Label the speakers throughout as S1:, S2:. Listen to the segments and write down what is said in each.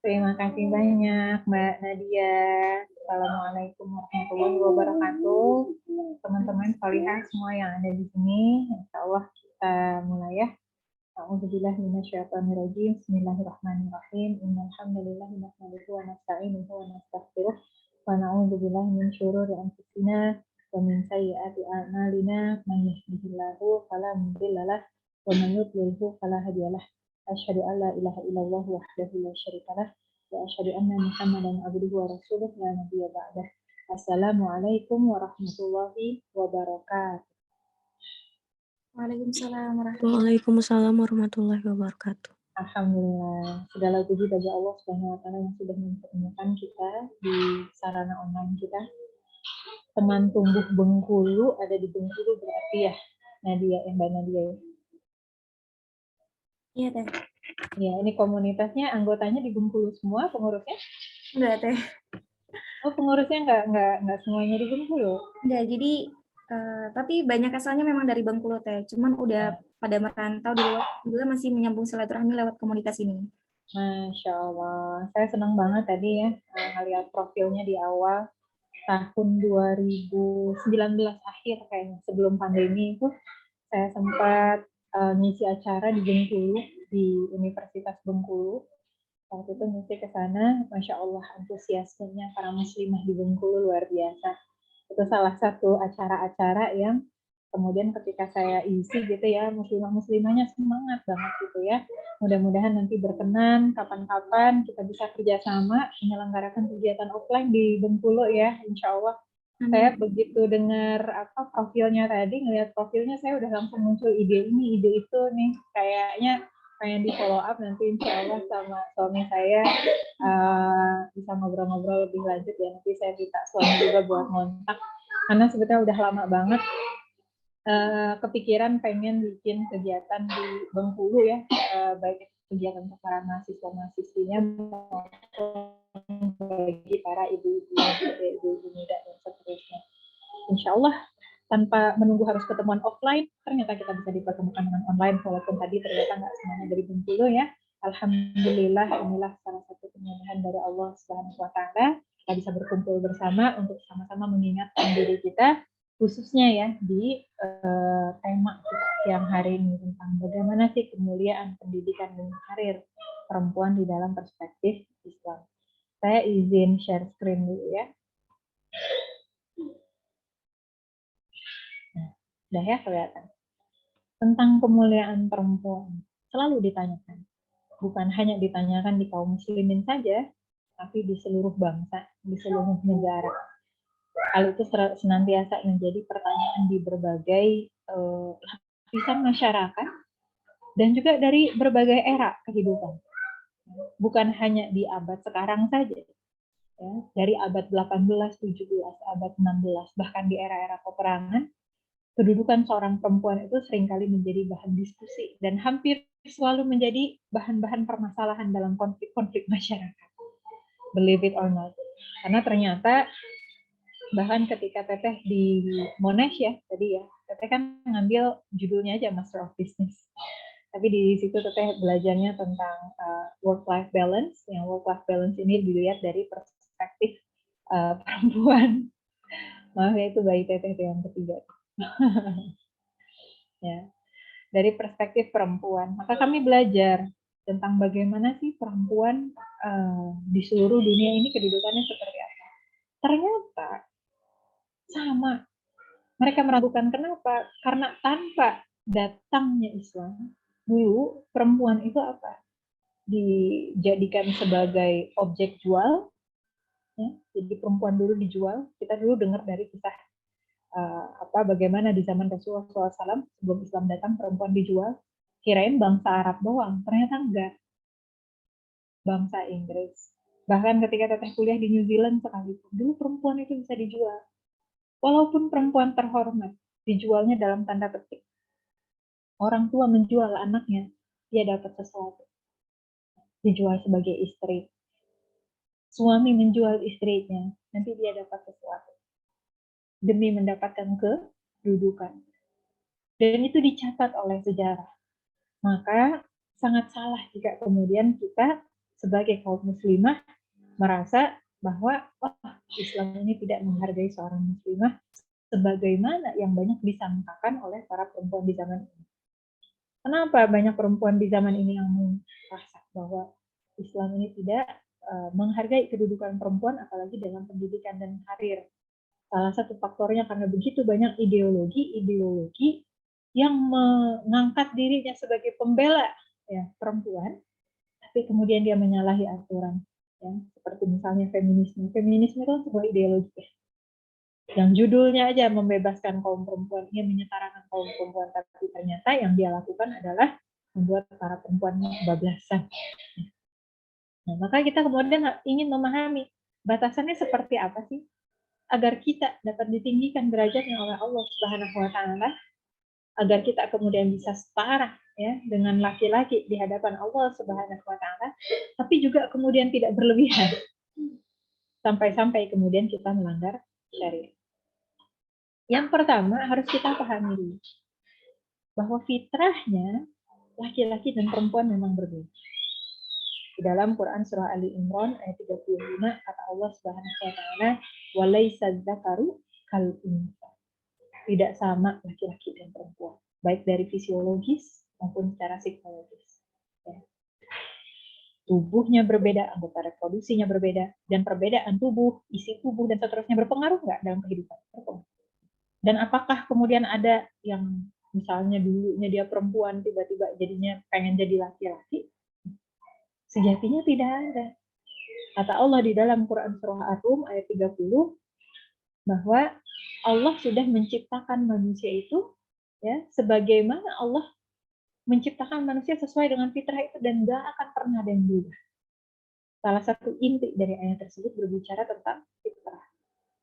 S1: Terima kasih banyak Mbak Nadia. Assalamualaikum warahmatullahi wabarakatuh. Teman-teman Salihah semua yang ada di sini, insya Allah kita mulai ya. A'udzubillahi minasyaitonir rajim. Bismillahirrahmanirrahim. Innal hamdalillah nahmaduhu wa nasta'inuhu wa nastaghfiruh wa na'udzubillahi min syururi anfusina wa min sayyiati a'malina. Man yahdihillahu fala mudilla lahu wa man yudlilhu fala hadiyalah. Asyhadu an la ilaha illallah wahdahu la syarikalah wa asyhadu anna Muhammadan abduhu wa rasuluh la nabiyya ba'dah. Assalamualaikum warahmatullahi wabarakatuh.
S2: Waalaikumsalam warahmatullahi wabarakatuh.
S1: Alhamdulillah, segala puji bagi Allah Subhanahu wa taala yang sudah mempertemukan kita di sarana online kita. Teman tumbuh Bengkulu ada di Bengkulu berarti ya, Nadia, Mbak Nadia ya.
S3: Iya Teh.
S1: Ya, ini komunitasnya anggotanya di Bengkulu semua, pengurusnya?
S3: Enggak Teh.
S1: Oh, pengurusnya enggak semuanya di Bengkulu?
S3: Enggak, jadi tapi banyak asalnya memang dari Bengkulu Teh. Cuman udah pada merantau di luar juga masih menyambung silaturahmi lewat komunitas ini.
S1: Masya Allah, saya senang banget tadi ya ngeliat profilnya di awal tahun 2019 akhir kayaknya sebelum pandemi itu saya sempat ngisi acara di Bengkulu di Universitas Bengkulu. Waktu itu ngisi ke sana, Masya Allah antusiasmenya para muslimah di Bengkulu luar biasa. Itu salah satu acara-acara yang kemudian ketika saya isi gitu ya, muslimah-muslimahnya semangat banget gitu ya. Mudah-mudahan nanti berkenan kapan-kapan kita bisa kerjasama menyelenggarakan kegiatan offline di Bengkulu ya, insya Allah. Saya begitu dengar profilnya tadi, ngelihat profilnya saya udah langsung muncul ide ini, ide itu nih, kayaknya pengen di follow up nanti insya Allah sama suami saya bisa ngobrol-ngobrol lebih lanjut ya, nanti saya minta suami juga buat ngontak karena sebetulnya udah lama banget kepikiran pengen bikin kegiatan di Bengkulu ya, baik kegiatan untuk para mahasiswa-mahasiswinya maupun bagi para ibu-ibu muda dan seterusnya. Insya Allah tanpa menunggu harus ketemuan offline, ternyata kita bisa dipertemukan dengan online walaupun tadi ternyata nggak semuanya dari Bengkulu ya. Alhamdulillah, inilah salah satu kemudahan dari Allah Subhanahu wa taala. Kita bisa berkumpul bersama untuk sama-sama mengingatkan diri kita khususnya ya di tema yang hari ini tentang bagaimana sih kemuliaan pendidikan dan karir perempuan di dalam perspektif Islam. Saya izin share screen dulu ya. Udah ya kelihatan. Tentang kemuliaan perempuan selalu ditanyakan. Bukan hanya ditanyakan di kaum muslimin saja, tapi di seluruh bangsa, di seluruh negara. Hal itu senantiasa menjadi pertanyaan di berbagai lapisan masyarakat dan juga dari berbagai era kehidupan. Bukan hanya di abad sekarang saja. Ya, dari abad 18, 17, abad 16, bahkan di era-era peperangan, kedudukan seorang perempuan itu seringkali menjadi bahan diskusi dan hampir selalu menjadi bahan-bahan permasalahan dalam konflik-konflik masyarakat. Believe it or not. Karena ternyata bahkan ketika Teteh di Monash ya tadi ya, Teteh kan ngambil judulnya aja Master of Business. Tapi di situ Teteh belajarnya tentang work-life balance. Yang work-life balance ini dilihat dari perspektif perempuan. Maaf ya, itu bayi Teteh yang ketiga. Ya, dari perspektif perempuan. Maka kami belajar tentang bagaimana sih perempuan di seluruh dunia ini kedudukannya seperti apa. Ternyata sama. Mereka meragukan kenapa? Karena tanpa datangnya Islam, dulu perempuan itu apa? Dijadikan sebagai objek jual. Ya, jadi perempuan dulu dijual. Kita dulu dengar dari kisah bagaimana di zaman Rasulullah SAW sebelum Islam datang perempuan dijual, kirain bangsa Arab doang, ternyata enggak, bangsa Inggris. Bahkan ketika Teteh kuliah di New Zealand sekalipun, dulu perempuan itu bisa dijual, walaupun perempuan terhormat, dijualnya dalam tanda petik. Orang tua menjual anaknya, dia dapat sesuatu, dijual sebagai istri. Suami menjual istrinya, nanti dia dapat sesuatu demi mendapatkan kedudukan. Dan itu dicatat oleh sejarah. Maka sangat salah jika kemudian kita sebagai kaum muslimah merasa bahwa Islam ini tidak menghargai seorang muslimah sebagaimana yang banyak disangkakan oleh para perempuan di zaman ini. Kenapa banyak perempuan di zaman ini yang merasa bahwa Islam ini tidak menghargai kedudukan perempuan apalagi dalam pendidikan dan karir? Salah satu faktornya karena begitu banyak ideologi yang mengangkat dirinya sebagai pembela ya perempuan, tapi kemudian dia menyalahi aturan, ya seperti misalnya feminisme. Feminisme itu sebuah ideologi ya, yang judulnya aja membebaskan kaum perempuan, ia menyetarakan kaum perempuan, tapi ternyata yang dia lakukan adalah membuat para perempuan bablasan. Nah, maka kita kemudian ingin memahami batasannya seperti apa sih agar kita dapat ditinggikan derajatnya oleh Allah Subhanahu wa taala, agar kita kemudian bisa setara ya dengan laki-laki di hadapan Allah Subhanahu wa taala, tapi juga kemudian tidak berlebihan sampai-sampai kemudian kita melanggar syariat. Yang pertama harus kita pahami dulu bahwa fitrahnya laki-laki dan perempuan memang berbeda. Di dalam Quran surah Ali Imran ayat 35 kata Allah Subhanahu wa taala, "Walaisa dzakaru kal unsa." Tidak sama laki-laki dan perempuan, baik dari fisiologis maupun secara psikologis. Ya. Tubuhnya berbeda, anggota reproduksinya berbeda, dan perbedaan tubuh, isi tubuh, dan seterusnya berpengaruh nggak dalam kehidupan? Berpengaruh. Dan apakah kemudian ada yang misalnya dulunya dia perempuan, tiba-tiba jadinya pengen jadi laki-laki? Sejatinya tidak ada. Kata Allah di dalam Quran surah Ar-Rum ayat 30, bahwa Allah sudah menciptakan manusia itu ya sebagaimana Allah menciptakan manusia sesuai dengan fitrah itu dan gak akan pernah ada yang berubah. Salah satu inti dari ayat tersebut berbicara tentang fitrah.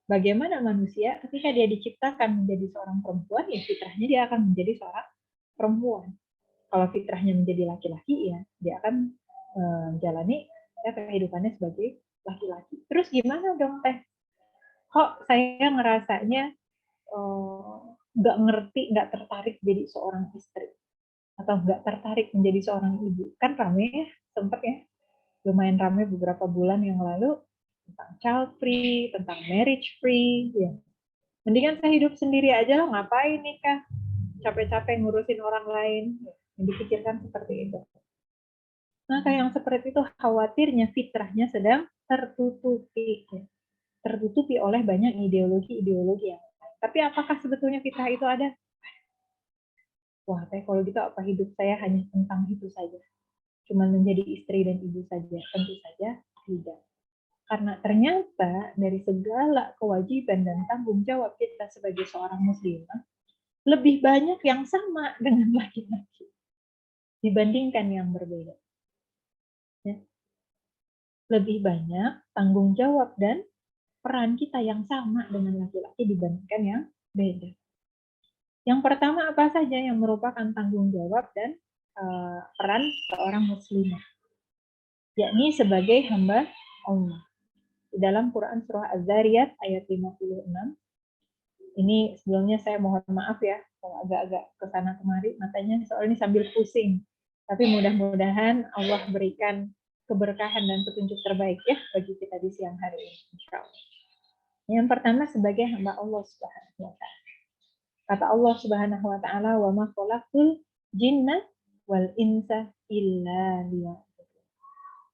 S1: Bagaimana manusia ketika dia diciptakan menjadi seorang perempuan, ya fitrahnya dia akan menjadi seorang perempuan. Kalau fitrahnya menjadi laki-laki, ya dia akan menjalani ya, kehidupannya sebagai laki-laki. Terus gimana dong Teh? Kok saya ngerasanya nggak ngerti, nggak tertarik jadi seorang istri atau nggak tertarik menjadi seorang ibu? Kan rame ya, sempat ya, lumayan rame beberapa bulan yang lalu tentang child free, tentang marriage free, ya. Mendingan saya hidup sendiri aja lah, ngapain nikah? Capek-capek ngurusin orang lain. Yang dipikirkan seperti itu. Maka yang seperti itu khawatirnya fitrahnya sedang tertutupi. Ya. Tertutupi oleh banyak ideologi-ideologi yang lain. Tapi apakah sebetulnya fitrah itu ada? Wah, kalau gitu apa hidup saya hanya tentang itu saja? Cuma menjadi istri dan ibu saja? Tentu saja tidak. Karena ternyata dari segala kewajiban dan tanggung jawab kita sebagai seorang muslimah, lebih banyak yang sama dengan laki-laki dibandingkan yang berbeda. Ya. Lebih banyak tanggung jawab dan peran kita yang sama dengan laki-laki dibandingkan yang beda. Yang pertama apa saja yang merupakan tanggung jawab dan peran seorang muslimah? Yakni sebagai hamba Allah. Di dalam Quran surah Az-Zariyat ayat 56, ini sebelumnya saya mohon maaf ya kalau agak-agak kesana kemari matanya soalnya sambil pusing. Tapi mudah-mudahan Allah berikan keberkahan dan petunjuk terbaik ya bagi kita di siang hari ini. Insyaallah. Yang pertama sebagai hamba Allah Subhanahu wa taala. Kata Allah Subhanahu wa taala, "Wa ma khalaqtul jinna wal insa illa liya'budun."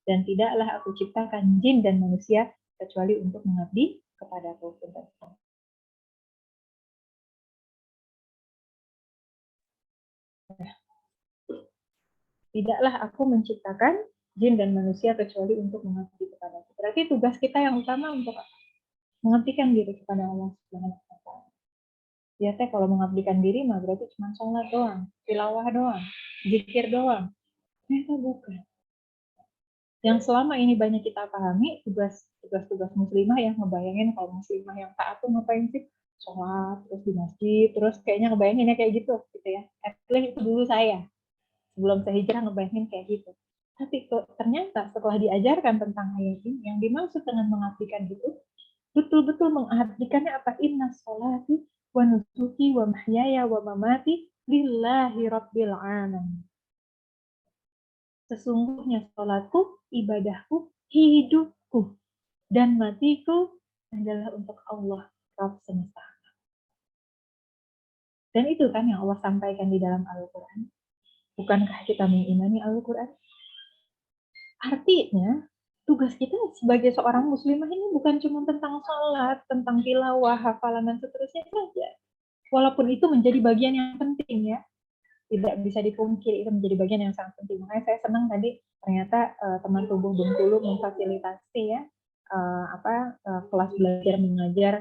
S1: Dan tidaklah aku ciptakan jin dan manusia kecuali untuk mengabdi kepadaku. Tidaklah aku menciptakan jin dan manusia kecuali untuk mengabdi kepadaku. Berarti tugas kita yang utama untuk mengabdikan diri kepada Allah Subhanahu wa taala. Ya teh kalau mengabdikan diri mah berarti cuma sholat doang, tilawah doang, zikir doang. Ternyata bukan. Yang selama ini banyak kita pahami tugas-tugas muslimah yang ngebayangin kalau muslimah yang taat tuh ngapain sih? Sholat, terus di masjid, terus kayaknya ngebayanginnya kayak gitu ya. At least itu dulu saya. Sebelum saya hijrah ngebayangin kayak gitu. Tapi ternyata setelah diajarkan tentang ayat ini, yang dimaksud dengan mengabdikan itu, betul-betul mengabdikannya apa? Inna sholati wa nusuki wa mahyaya wa mamati lillahi rabbil alamin. Sesungguhnya sholatku, ibadahku, hidupku, dan matiku adalah untuk Allah, Rabb semesta. Dan itu kan yang Allah sampaikan di dalam Al-Quran. Bukankah kita mengimani Al-Quran? Artinya, tugas kita sebagai seorang muslimah ini bukan cuma tentang sholat, tentang tilawah, hafalan, dan seterusnya saja. Walaupun itu menjadi bagian yang penting ya. Tidak bisa dipungkiri, itu menjadi bagian yang sangat penting. Makanya saya senang tadi ternyata teman tubuh Bengkulu memfasilitasi ya kelas belajar mengajar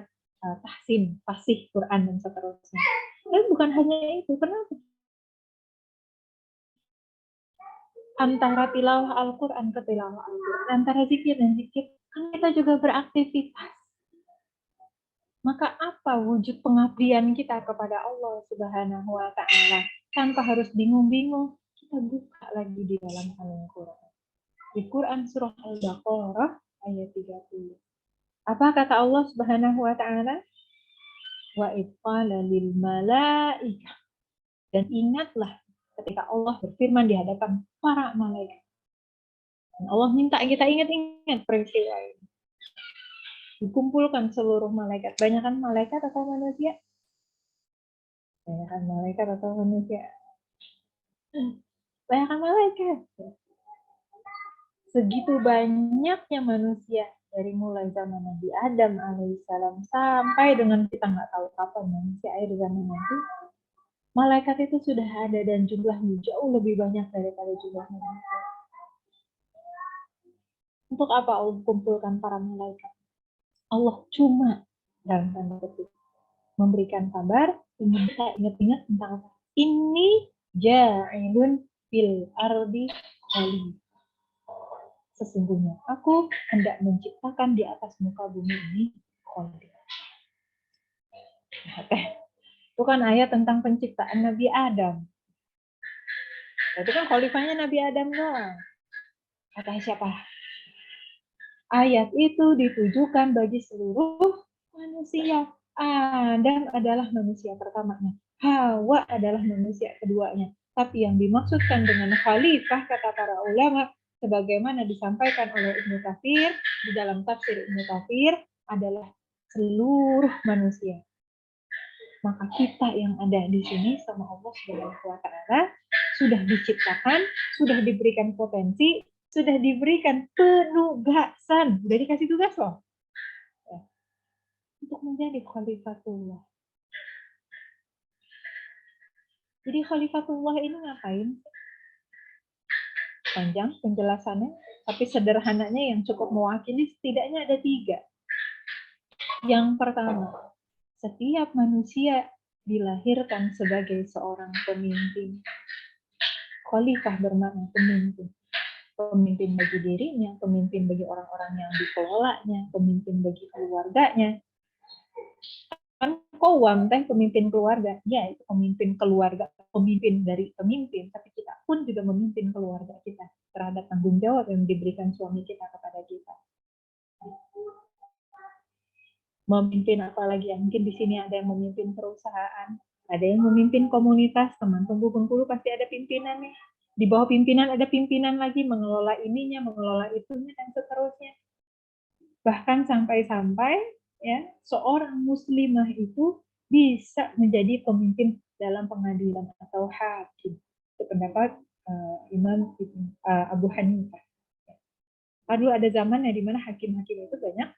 S1: tahsin, fasih, Quran, dan seterusnya. Dan bukan hanya itu, kenapa? Antara tilawah Al-Quran ke tilawah Al-Quran, antara zikir dan zikir, kan kita juga beraktivitas. Maka apa wujud pengabdian kita kepada Allah Subhanahu wa Ta'ala? Tanpa harus bingung-bingung, kita buka lagi di dalam Al-Quran. Di Quran surah Al-Baqarah ayat 30. Apa kata Allah Subhanahu wa Ta'ala? Wa idqala lil malaikah. Dan ingatlah ketika Allah berfirman di hadapan para malaikat. Dan Allah minta kita ingat-ingat peristiwa ini. Dikumpulkan seluruh malaikat. Banyakan malaikat atau manusia? Banyakan malaikat atau manusia? Banyakan malaikat. Segitu banyaknya manusia dari mulai zaman Nabi Adam alaihissalam sampai dengan kita nggak tahu kapan manusia akhir zaman nanti, malaikat itu sudah ada dan jumlahnya jauh lebih banyak daripada jumlah manusia. Untuk apa Allah kumpulkan para malaikat? Allah cuma dalam tanda petik memberikan kabar, ingin kita ingat-ingat tentang apa? Ini ja'ilun fil ardi khalifah. Sesungguhnya aku hendak menciptakan di atas muka bumi ini khalifah. Itu kan ayat tentang penciptaan Nabi Adam. Itu kan khalifahnya Nabi Adam doang. Kata siapa? Ayat itu ditujukan bagi seluruh manusia. Adam adalah manusia pertamanya. Hawa adalah manusia keduanya. Tapi yang dimaksudkan dengan khalifah, kata para ulama, sebagaimana disampaikan oleh Ibnu Katsir di dalam tafsir Ibnu Katsir, adalah seluruh manusia. Maka kita yang ada di sini sama Allah Subhanahu wa Ta'ala sudah diciptakan, sudah diberikan potensi, sudah diberikan penugasan, sudah dikasih tugas loh ya, untuk menjadi khalifatullah. Jadi khalifatullah ini ngapain? Panjang penjelasannya, tapi sederhananya yang cukup mewakili setidaknya ada 3. Yang pertama, setiap manusia dilahirkan sebagai seorang pemimpin. Khalifah bermakna pemimpin. Pemimpin bagi dirinya, pemimpin bagi orang-orang yang dikelolanya, pemimpin bagi keluarganya. Kan qawwam teh pemimpin keluarga, ya itu pemimpin keluarga, pemimpin dari pemimpin, tapi kita pun juga memimpin keluarga kita terhadap tanggung jawab yang diberikan suami kita kepada kita. Memimpin apalagi yang mungkin di sini ada yang memimpin perusahaan, ada yang memimpin komunitas, teman tumbuh Bengkulu pasti ada pimpinannya. Di bawah pimpinan ada pimpinan lagi mengelola ininya, mengelola itunya dan seterusnya. Bahkan sampai-sampai ya seorang muslimah itu bisa menjadi pemimpin dalam pengadilan atau hakim. Itu pendapat Imam Abu Hanifah. Dulu ada zamannya di mana hakim-hakim itu banyak,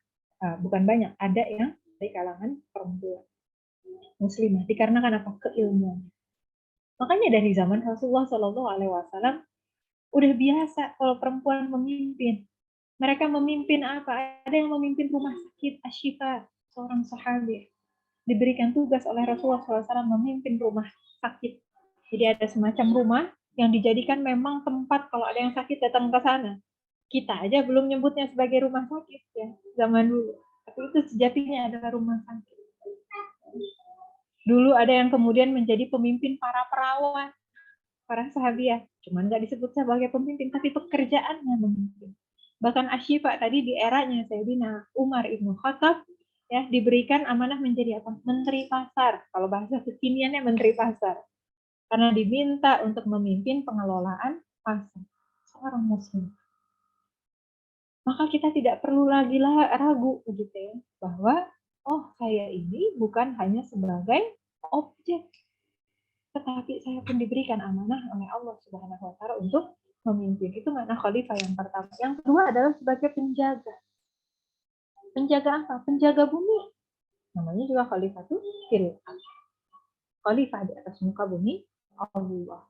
S1: bukan banyak, ada yang dari kalangan perempuan muslimah. Dikarenakan apa? Keilmuan. Makanya dari zaman Rasulullah SAW udah biasa kalau perempuan memimpin. Mereka memimpin apa? Ada yang memimpin rumah sakit Asy-Syifa, seorang sahabat. Diberikan tugas oleh Rasulullah SAW memimpin rumah sakit. Jadi ada semacam rumah yang dijadikan memang tempat kalau ada yang sakit datang ke sana. Kita aja belum nyebutnya sebagai rumah sakit ya zaman dulu. Tapi itu sejatinya adalah rumah sakit. Dulu ada yang kemudian menjadi pemimpin para perawat, para sahabiah. Cuman nggak disebut sebagai pemimpin, tapi pekerjaannya memimpin. Bahkan Asy-Syifa tadi di eranya Sayyidina Umar Ibnu Khattab ya diberikan amanah menjadi apa? Menteri pasar. Kalau bahasa kekiniannya menteri pasar. Karena diminta untuk memimpin pengelolaan pasar. seorang muslim. Maka kita tidak perlu lagi ragu begitu ya, bahwa oh saya ini bukan hanya sebagai objek, tetapi saya pun diberikan amanah oleh Allah Subhanahu wa taala untuk memimpin. Itu makna khalifah yang pertama. Yang kedua adalah sebagai penjaga. Penjaga apa? Penjaga bumi. Namanya juga khalifah itu khalifah di atas muka bumi Allah.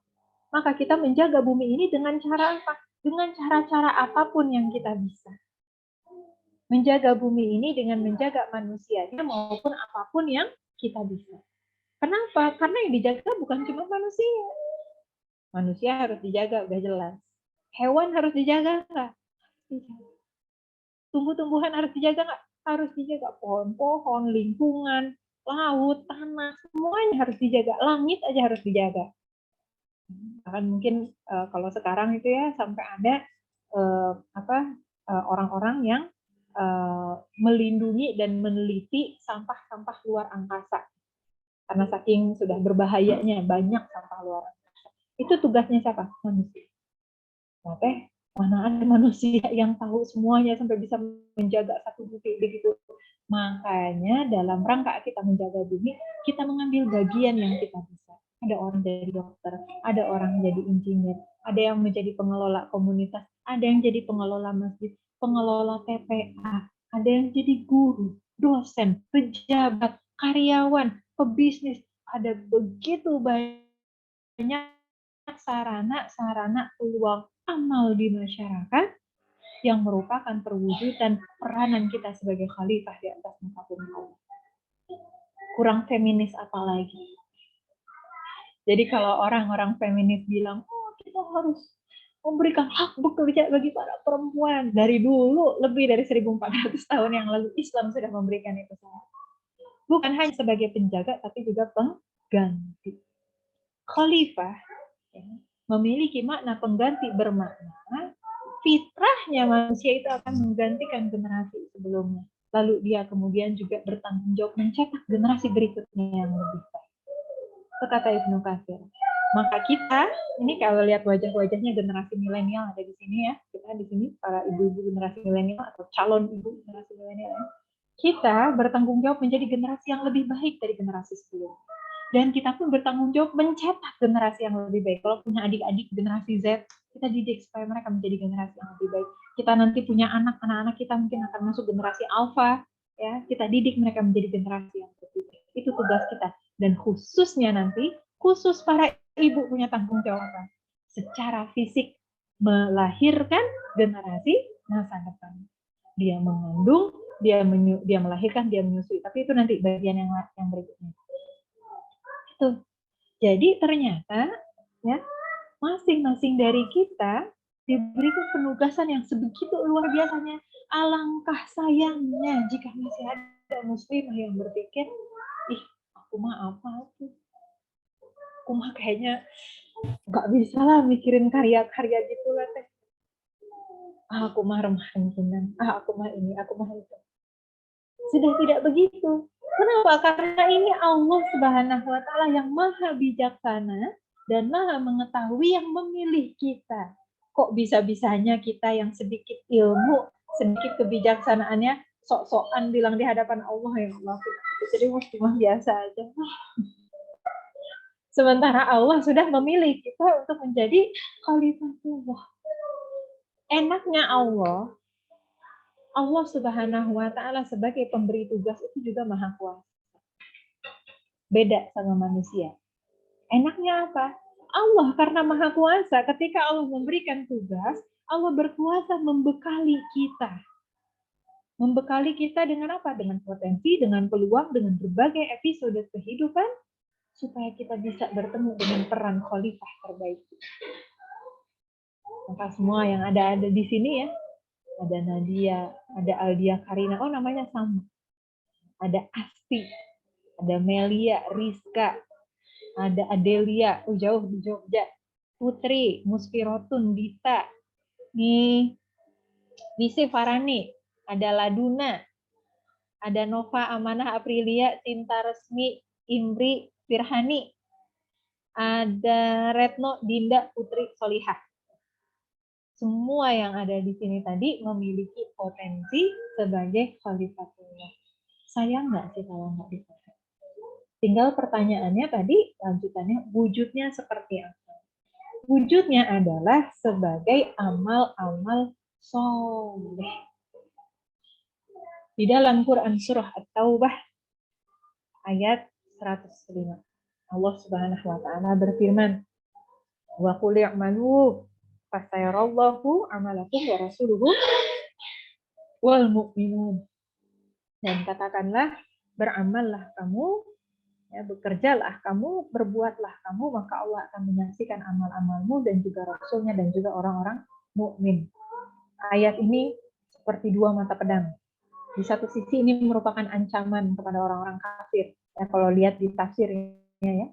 S1: Maka kita menjaga bumi ini dengan cara apa? Dengan cara-cara apapun yang kita bisa. Menjaga bumi ini dengan menjaga manusianya maupun apapun yang kita bisa. Kenapa? Karena yang dijaga bukan cuma manusia. Manusia harus dijaga, udah jelas. Hewan harus dijaga nggak? Tumbuh-tumbuhan harus dijaga nggak? Harus dijaga. Pohon-pohon, lingkungan, laut, tanah, semuanya harus dijaga. Langit aja harus dijaga. Bahkan mungkin kalau sekarang itu ya sampai ada orang-orang yang melindungi dan meneliti sampah-sampah luar angkasa. Karena saking sudah berbahayanya banyak sampah luar angkasa. Itu tugasnya siapa? Manusia. Oke, mana ada manusia yang tahu semuanya sampai bisa menjaga satu bumi begitu. Makanya dalam rangka kita menjaga bumi, kita mengambil bagian yang kita bisa. Ada orang jadi dokter, ada orang jadi insinyur, ada yang menjadi pengelola komunitas, ada yang jadi pengelola masjid, pengelola TPA, ada yang jadi guru, dosen, pejabat, karyawan, pebisnis. Ada begitu banyak sarana-sarana peluang amal di masyarakat yang merupakan perwujudan peranan kita sebagai khalifah di atas muka bumi Allah. Kurang feminis apa lagi? Jadi kalau orang-orang feminis bilang, oh kita harus memberikan hak bekerja bagi para perempuan. Dari dulu, lebih dari 1400 tahun yang lalu, Islam sudah memberikan itu. Bukan hanya sebagai penjaga, tapi juga pengganti. Khalifah ya, memiliki makna pengganti, bermakna fitrahnya manusia itu akan menggantikan generasi sebelumnya. Lalu dia kemudian juga bertanggung jawab mencetak generasi berikutnya yang lebih baik. Itu kata Ibnu Katsir. Maka kita, ini kalau lihat wajah-wajahnya generasi milenial ada di sini ya, kita di sini para ibu-ibu generasi milenial atau calon ibu generasi milenial, kita bertanggung jawab menjadi generasi yang lebih baik dari generasi sebelumnya. Dan kita pun bertanggung jawab mencetak generasi yang lebih baik. Kalau punya adik-adik generasi Z, kita didik supaya mereka menjadi generasi yang lebih baik. Kita nanti punya anak-anak kita mungkin akan masuk generasi alfa, ya kita didik mereka menjadi generasi yang lebih baik. Itu tugas kita. Dan khususnya nanti, khusus para ibu punya tanggung jawab secara fisik melahirkan generasi masa depan. Dia mengandung, dia melahirkan, dia menyusui. Tapi itu nanti bagian yang berikutnya. Itu. Jadi ternyata ya masing-masing dari kita diberikan penugasan yang sebegitu luar biasanya. Alangkah sayangnya jika masih ada muslimah yang berpikir, ih aku mah apa tuh? Aku mah kayaknya nggak bisa lah mikirin karya-karya gitu lah teh. Aku mah remah rembunan. Aku mah ini, aku mah itu. Sudah tidak begitu. Kenapa? Karena ini Allah Subhanahu wa taala yang maha bijaksana dan maha mengetahui yang memilih kita. Kok bisa-bisanya kita yang sedikit ilmu, sedikit kebijaksanaannya, sok-sokan bilang di hadapan Allah, ya Allah. Jadi cuma biasa aja. Sementara Allah sudah memilih kita untuk menjadi khalifatullah. Enaknya Allah Subhanahu wa taala sebagai pemberi tugas itu juga maha kuasa. Beda sama manusia. Enaknya apa? Allah karena maha kuasa, ketika Allah memberikan tugas, Allah berkuasa membekali kita. Membekali kita dengan apa? Dengan potensi, dengan peluang, dengan berbagai episode kehidupan, supaya kita bisa bertemu dengan peran khalifah terbaik. Maka semua yang ada di sini ya, ada Nadia, ada Aldia Karina, oh namanya sama. Ada Asti, ada Melia, Rizka, ada Adelia, jauh di Jogja, Putri, Muspirotun, Dita, nih, Bisi Farani, ada Laduna, ada Nova Amanah Aprilia, Cinta Resmi, Imri, Firhani, ada Retno, Dinda, Putri Solihah. semua yang ada di sini tadi memiliki potensi sebagai khalifatullah. Sayang nggak sih kalau nggak dipakai? Tinggal pertanyaannya tadi, lanjutannya, wujudnya seperti apa? Wujudnya adalah sebagai amal-amal soleh. Di dalam Quran surah At-Taubah ayat 105. Allah Subhanahu wa taala berfirman, "Wa qul i'malu fasayarallahu amalakum wa rasuluhu wal mu'minun." Dan katakanlah, beramallah kamu, ya, bekerjalah kamu, berbuatlah kamu, maka Allah akan menyaksikan amal-amalmu dan juga Rasulnya dan juga orang-orang mukmin. Ayat ini seperti dua mata pedang. Di satu sisi ini merupakan ancaman kepada orang-orang kafir. Ya, kalau lihat di tafsirnya ya,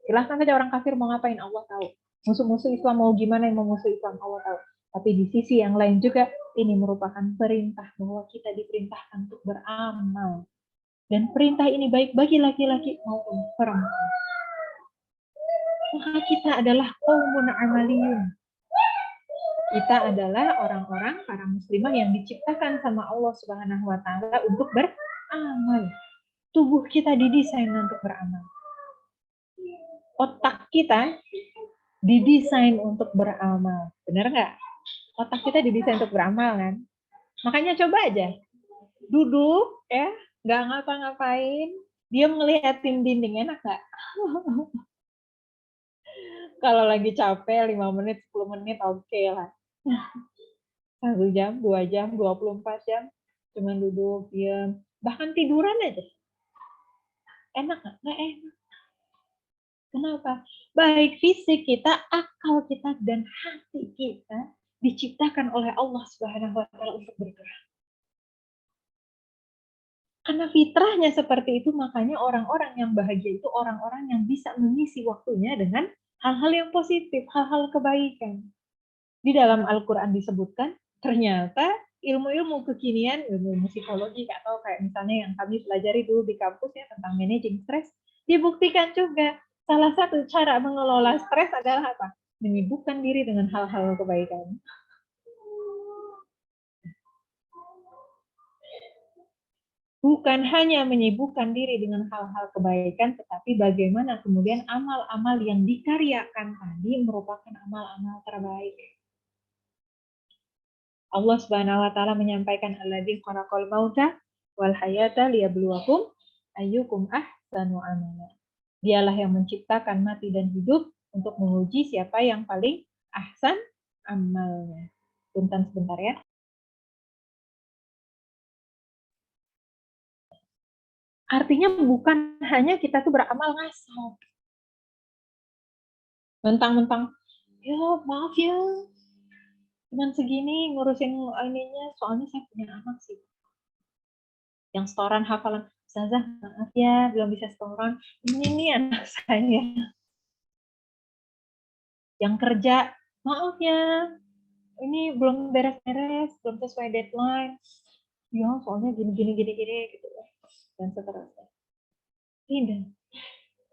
S1: silahkan saja orang kafir mau ngapain, Allah tahu. Musuh-musuh Islam mau gimana yang memusuh Islam, Allah tahu. Tapi di sisi yang lain juga ini merupakan perintah bahwa kita diperintahkan untuk beramal. Dan perintah ini baik bagi laki-laki maupun perempuan. Maka kita adalah qaumun amaliyun. Kita adalah orang-orang, para muslimah yang diciptakan sama Allah Subhanahu wa taala untuk beramal. Tubuh kita didesain untuk beramal. Otak kita didesain untuk beramal. Benar nggak? Otak kita didesain untuk beramal kan? Makanya coba aja. Duduk ya, nggak ngapa-ngapain, diam ngeliatin dinding, enak nggak? Kalau lagi capek 5 menit, 10 menit oke lah. 1 jam, 2 jam, 24 jam, cuman duduk, diam. Bahkan tiduran aja. Enak nggak? Nggak enak. Kenapa? Baik fisik kita, akal kita, dan hati kita diciptakan oleh Allah Subhanahu wa taala untuk bergerak. Karena fitrahnya seperti itu, makanya orang-orang yang bahagia itu orang-orang yang bisa mengisi waktunya dengan hal-hal yang positif, hal-hal kebaikan. Di dalam Al-Quran disebutkan, ternyata ilmu-ilmu kekinian, ilmu psikologi, atau kayak misalnya yang kami pelajari dulu di kampus ya tentang managing stres, dibuktikan juga salah satu cara mengelola stres adalah apa? Menyibukkan diri dengan hal-hal kebaikan. Bukan hanya menyibukkan diri dengan hal-hal kebaikan, tetapi bagaimana kemudian amal-amal yang dikaryakan tadi merupakan amal-amal terbaik. Allah Subhanahu wa taala menyampaikan alladzi khalaqal mauta wal hayata liyabluwakum ayyukum ahsanu amala. Dialah yang menciptakan mati dan hidup untuk menguji siapa yang paling ahsan amalnya. Punten sebentar ya. Artinya bukan hanya kita tuh beramal ngasal. Mentang-mentang, ya maaf ya, cuman segini ngurusin ininya, soalnya saya punya anak sih. Yang setoran hafalan, Ustazah maaf ya belum bisa setoran, ini nih anak saya. Yang kerja, maaf ya, ini belum beres-beres, belum sesuai deadline. Ya soalnya gini gitu ya. Dan seterusnya. Tidak.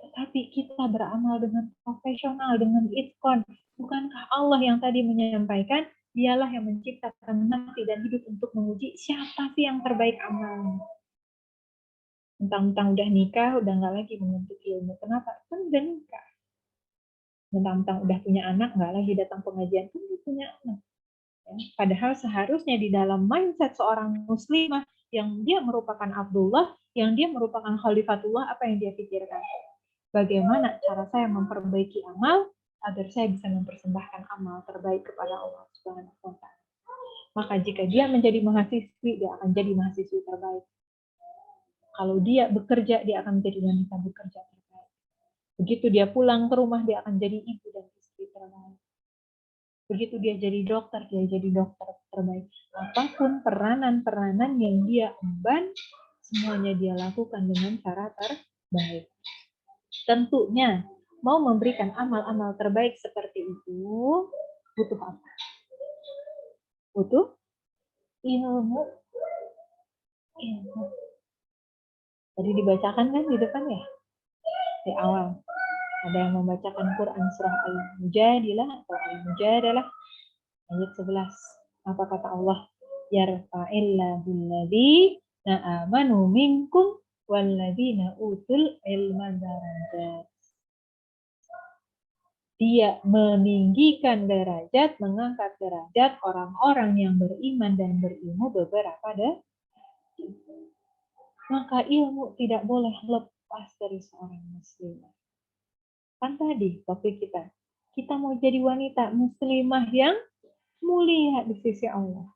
S1: Tetapi kita beramal dengan profesional, dengan itqan. Bukankah Allah yang tadi menyampaikan, dialah yang menciptakan mati dan hidup untuk menguji siapa sih yang terbaik amalnya. Mentang-mentang udah nikah, udah nggak lagi menuntut ilmu. Kenapa? Kan udah nikah. Mentang-mentang udah punya anak, nggak lagi datang pengajian, kan udah punya anak. Ya. Padahal seharusnya di dalam mindset seorang muslimah, yang dia merupakan Abdullah, yang dia merupakan Khalifatullah, apa yang dia pikirkan? Bagaimana cara saya memperbaiki amal agar saya bisa mempersembahkan amal terbaik kepada Allah Subhanahu wa taala. Maka jika dia menjadi mahasiswi, dia akan jadi mahasiswi terbaik. Kalau dia bekerja, dia akan menjadi wanita bekerja terbaik. Begitu dia pulang ke rumah, dia akan jadi ibu dan istri terbaik. Begitu dia jadi dokter terbaik. Apapun peranan-peranan yang dia emban, semuanya dia lakukan dengan cara terbaik. Tentunya mau memberikan amal-amal terbaik seperti itu butuh apa? Butuh ilmu. Tadi dibacakan kan di depan ya? Di awal. Ada yang membacakan Quran surah Al-Mujadilah atau Al-Mujadalah. Ayat 11. Apa kata Allah? Yarfa'illahu alladhina amanu minkum walladzina utul ilma darajat. Dia meninggikan derajat, mengangkat derajat orang-orang yang beriman dan berilmu beberapa derajat. Maka ilmu tidak boleh lepas dari seorang muslimah. Kan tadi topik kita mau jadi wanita muslimah yang mulia di sisi Allah.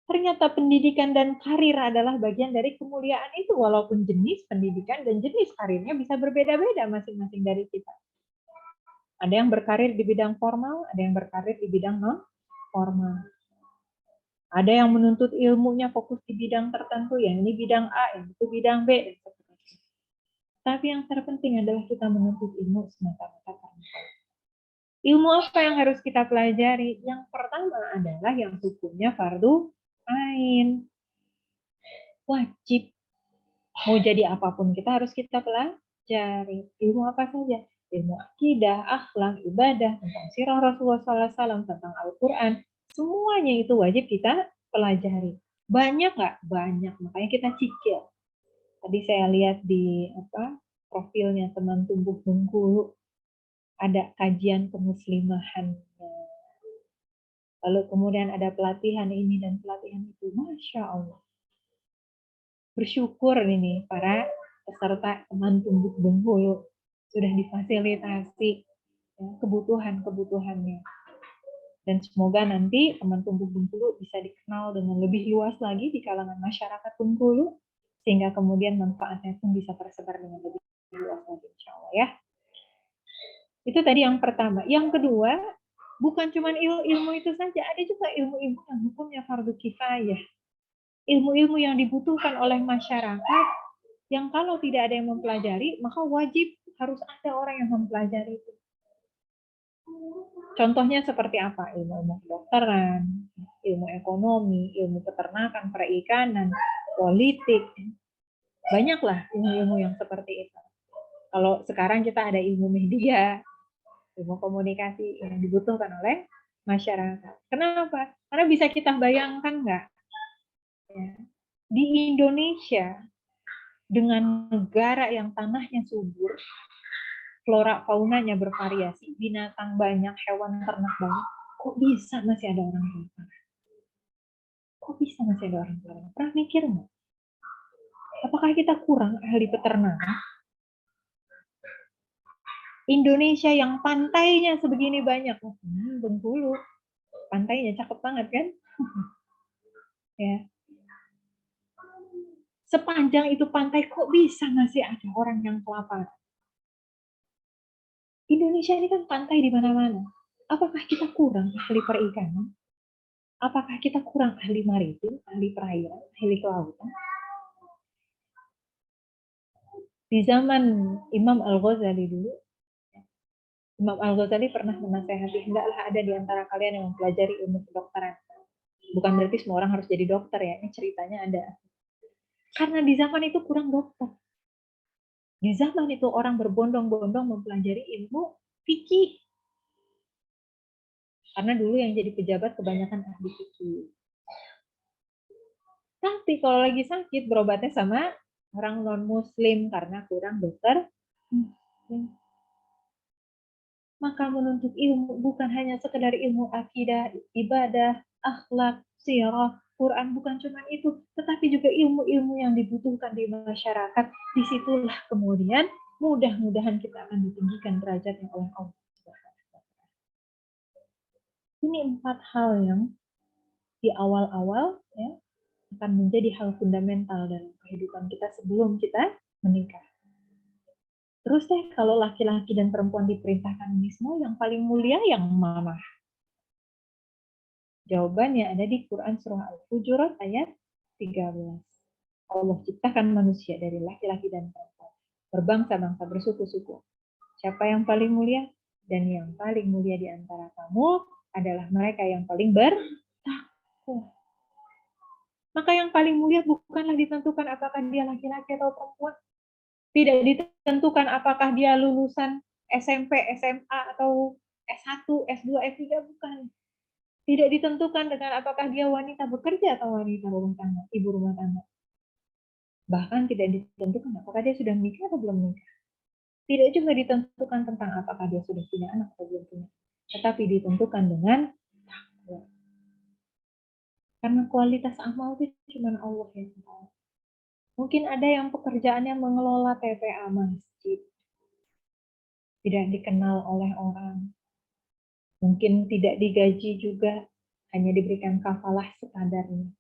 S1: Ternyata pendidikan dan karir adalah bagian dari kemuliaan itu, walaupun jenis pendidikan dan jenis karirnya bisa berbeda-beda masing-masing dari kita. Ada yang berkarir di bidang formal, ada yang berkarir di bidang non formal. Ada yang menuntut ilmunya fokus di bidang tertentu, yang ini bidang A, yang itu bidang B, dan seterusnya. Tapi yang terpenting adalah kita menuntut ilmu semata-mata karena Allah. Ilmu apa yang harus kita pelajari? Yang pertama adalah yang hukumnya fardu ain. Wajib. Mau jadi apapun kita harus kita pelajari. Ilmu apa saja? Ilmu akidah, akhlak, ibadah, tentang sirah Rasulullah SAW, tentang Al-Quran. Semuanya itu wajib kita pelajari. Banyak nggak? Banyak. Makanya kita cicil. Tadi saya lihat di profilnya teman tumbuh Bengkulu, ada kajian kemuslimahan. Lalu kemudian ada pelatihan ini dan pelatihan itu. Masya Allah. Bersyukur ini para peserta teman tumbuh Bengkulu sudah difasilitasi kebutuhan-kebutuhannya. Dan semoga nanti teman tumbuh Bengkulu bisa dikenal dengan lebih luas lagi di kalangan masyarakat Bengkulu, sehingga kemudian manfaatnya pun bisa tersebar dengan lebih luas lagi, insya Allah ya. Itu tadi yang pertama. Yang kedua, bukan cuma ilmu itu saja, ada juga ilmu-ilmu yang hukumnya fardu kifayah. Ilmu-ilmu yang dibutuhkan oleh masyarakat, yang kalau tidak ada yang mempelajari, maka wajib harus ada orang yang mempelajari itu. Contohnya seperti apa? Ilmu kedokteran, ilmu ekonomi, ilmu peternakan, perikanan, politik. Banyaklah ilmu-ilmu yang seperti itu. Kalau sekarang kita ada ilmu media, ilmu komunikasi yang dibutuhkan oleh masyarakat. Kenapa? Karena bisa kita bayangkan nggak? Ya, di Indonesia, dengan negara yang tanahnya subur, flora faunanya bervariasi, binatang banyak, hewan ternak banyak, kok bisa masih ada orang kelaparan? Kok bisa masih ada orang kelaparan? Pernah mikir nggak? Apakah kita kurang ahli peternakan? Indonesia yang pantainya sebegini banyak, Bengkulu, pantainya cakep banget kan? Ya. Sepanjang itu pantai, kok bisa masih ada orang yang kelaparan? Indonesia ini kan pantai di mana-mana. Apakah kita kurang ahli perikanan? Apakah kita kurang ahli maritim, ahli perairan, ahli kelautan? Di zaman Imam Al-Ghazali dulu, Imam Al-Ghazali pernah menasehati, hendaklah ada di antara kalian yang mempelajari ilmu kedokteran. Bukan berarti semua orang harus jadi dokter ya, ini ceritanya ada. Karena di zaman itu kurang dokter. Di zaman itu orang berbondong-bondong mempelajari ilmu fikih. Karena dulu yang jadi pejabat kebanyakan ahli fikih. Tapi kalau lagi sakit berobatnya sama orang non-muslim karena kurang dokter. Maka menuntut ilmu bukan hanya sekedar ilmu akidah, ibadah, akhlak, sirah, Quran, bukan cuma itu, tetapi juga ilmu-ilmu yang dibutuhkan di masyarakat. Disitulah kemudian mudah-mudahan kita akan ditinggikan derajatnya oleh Allah. Ini 4 hal yang di awal-awal ya akan menjadi hal fundamental dalam kehidupan kita sebelum kita menikah. Terus deh, kalau laki-laki dan perempuan diperintahkan ini semua, yang paling mulia yang mana? Jawabannya ada di Quran Surah Al-Hujurat ayat 13. Allah ciptakan manusia dari laki-laki dan perempuan, berbangsa-bangsa, bersuku-suku. Siapa yang paling mulia? Dan yang paling mulia di antara kamu adalah mereka yang paling bertakwa. Maka yang paling mulia bukanlah ditentukan apakah dia laki-laki atau perempuan. Tidak ditentukan apakah dia lulusan SMP, SMA, atau S1, S2, S3, bukan. Tidak ditentukan dengan apakah dia wanita bekerja atau wanita rumah tangga, ibu rumah tangga. Bahkan tidak ditentukan apakah dia sudah menikah atau belum menikah. Tidak juga ditentukan tentang apakah dia sudah punya anak atau belum punya. Tetapi ditentukan dengan takwa. Karena kualitas amal itu cuma Allah yang tahu. Mungkin ada yang pekerjaannya mengelola TPA masjid. Tidak dikenal oleh orang. Mungkin tidak digaji juga, hanya diberikan kafalah sekadarnya.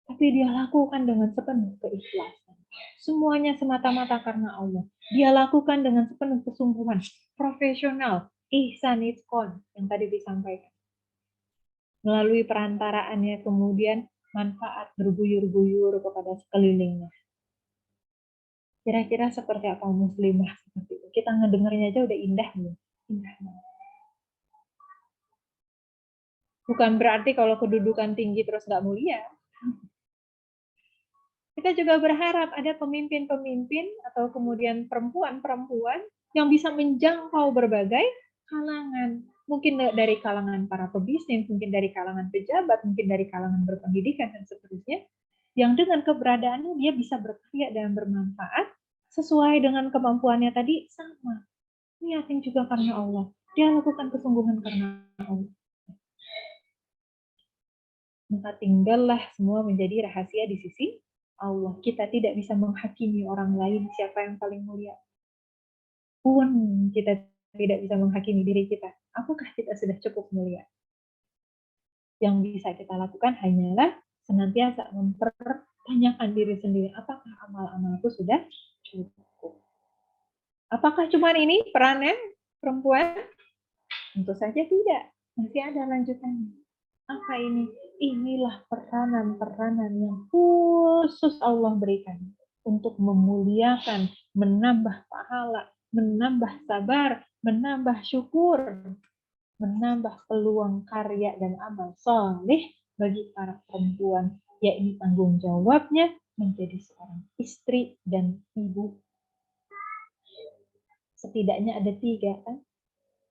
S1: Tapi dia lakukan dengan sepenuh keikhlasan. Semuanya semata-mata karena Allah. Dia lakukan dengan sepenuh kesungguhan, profesional, ihsan itqon yang tadi disampaikan. Melalui perantaraannya kemudian manfaat berguyur-guyur kepada sekelilingnya. Kira-kira seperti apa muslimah seperti itu? Kita ngedengarnya aja udah indah nih. Indah banget. Bukan berarti kalau kedudukan tinggi terus nggak mulia. Kita juga berharap ada pemimpin-pemimpin atau kemudian perempuan-perempuan yang bisa menjangkau berbagai kalangan. Mungkin dari kalangan para pebisnis, mungkin dari kalangan pejabat, mungkin dari kalangan berpendidikan, dan seterusnya. Yang dengan keberadaannya dia bisa berkarya dan bermanfaat sesuai dengan kemampuannya tadi sama. Niatin juga karena Allah. Dia lakukan kesungguhan karena Allah. Maka tinggallah semua menjadi rahasia di sisi Allah. Kita tidak bisa menghakimi orang lain siapa yang paling mulia. Pun kita tidak bisa menghakimi diri kita. Apakah kita sudah cukup mulia? Yang bisa kita lakukan hanyalah senantiasa mempertanyakan diri sendiri. Apakah amal-amalku sudah cukup? Apakah cuma ini perannya perempuan? Tentu saja tidak. Masih ada lanjutannya. Apa ini? Inilah peranan-peranan yang khusus Allah berikan untuk memuliakan, menambah pahala, menambah sabar, menambah syukur, menambah peluang karya dan amal soleh bagi para perempuan, yaitu tanggung jawabnya menjadi seorang istri dan ibu. Setidaknya ada 3 kan?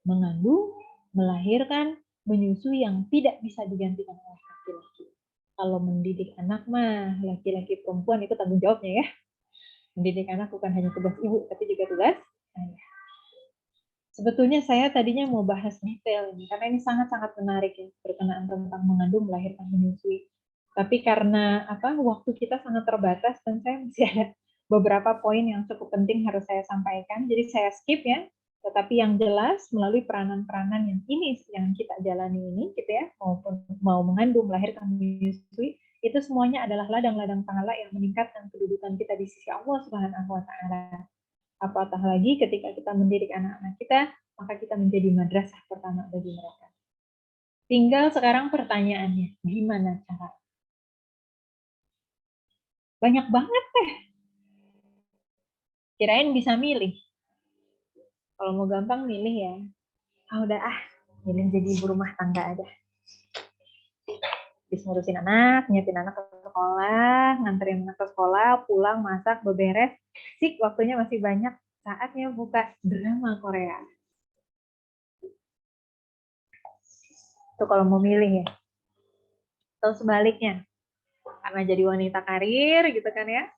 S1: Mengandung, melahirkan, menyusui yang tidak bisa digantikan oleh laki-laki. Kalau mendidik anak mah, laki-laki perempuan itu tanggung jawabnya ya. Mendidik anak bukan hanya tugas ibu, tapi juga tugas ayah. Sebetulnya saya tadinya mau bahas detail ini, karena ini sangat-sangat menarik ya, berkenaan tentang mengandung, melahirkan, menyusui. Tapi karena waktu kita sangat terbatas, dan saya masih ada beberapa poin yang cukup penting harus saya sampaikan, jadi saya skip ya. Tetapi yang jelas melalui peranan-peranan yang ini yang kita jalani ini, gitu ya, maupun mau mengandung, melahirkan, menyusui, itu semuanya adalah ladang-ladang pahala yang meningkatkan kedudukan kita di sisi Allah Subhanahu wa Ta'ala. Apatah lagi ketika kita mendidik anak-anak kita, maka kita menjadi madrasah pertama bagi mereka. Tinggal sekarang pertanyaannya, gimana cara? Banyak banget deh. Kirain bisa milih. Kalau mau gampang milih ya. Milih jadi ibu rumah tangga aja. Bisa ngurusin anak, nyiapin anak ke sekolah, nganterin anak ke sekolah, pulang, masak, beberes. Sik, waktunya masih banyak. Saatnya buka drama Korea. Itu kalau mau milih ya. Atau sebaliknya, karena jadi wanita karir gitu kan ya.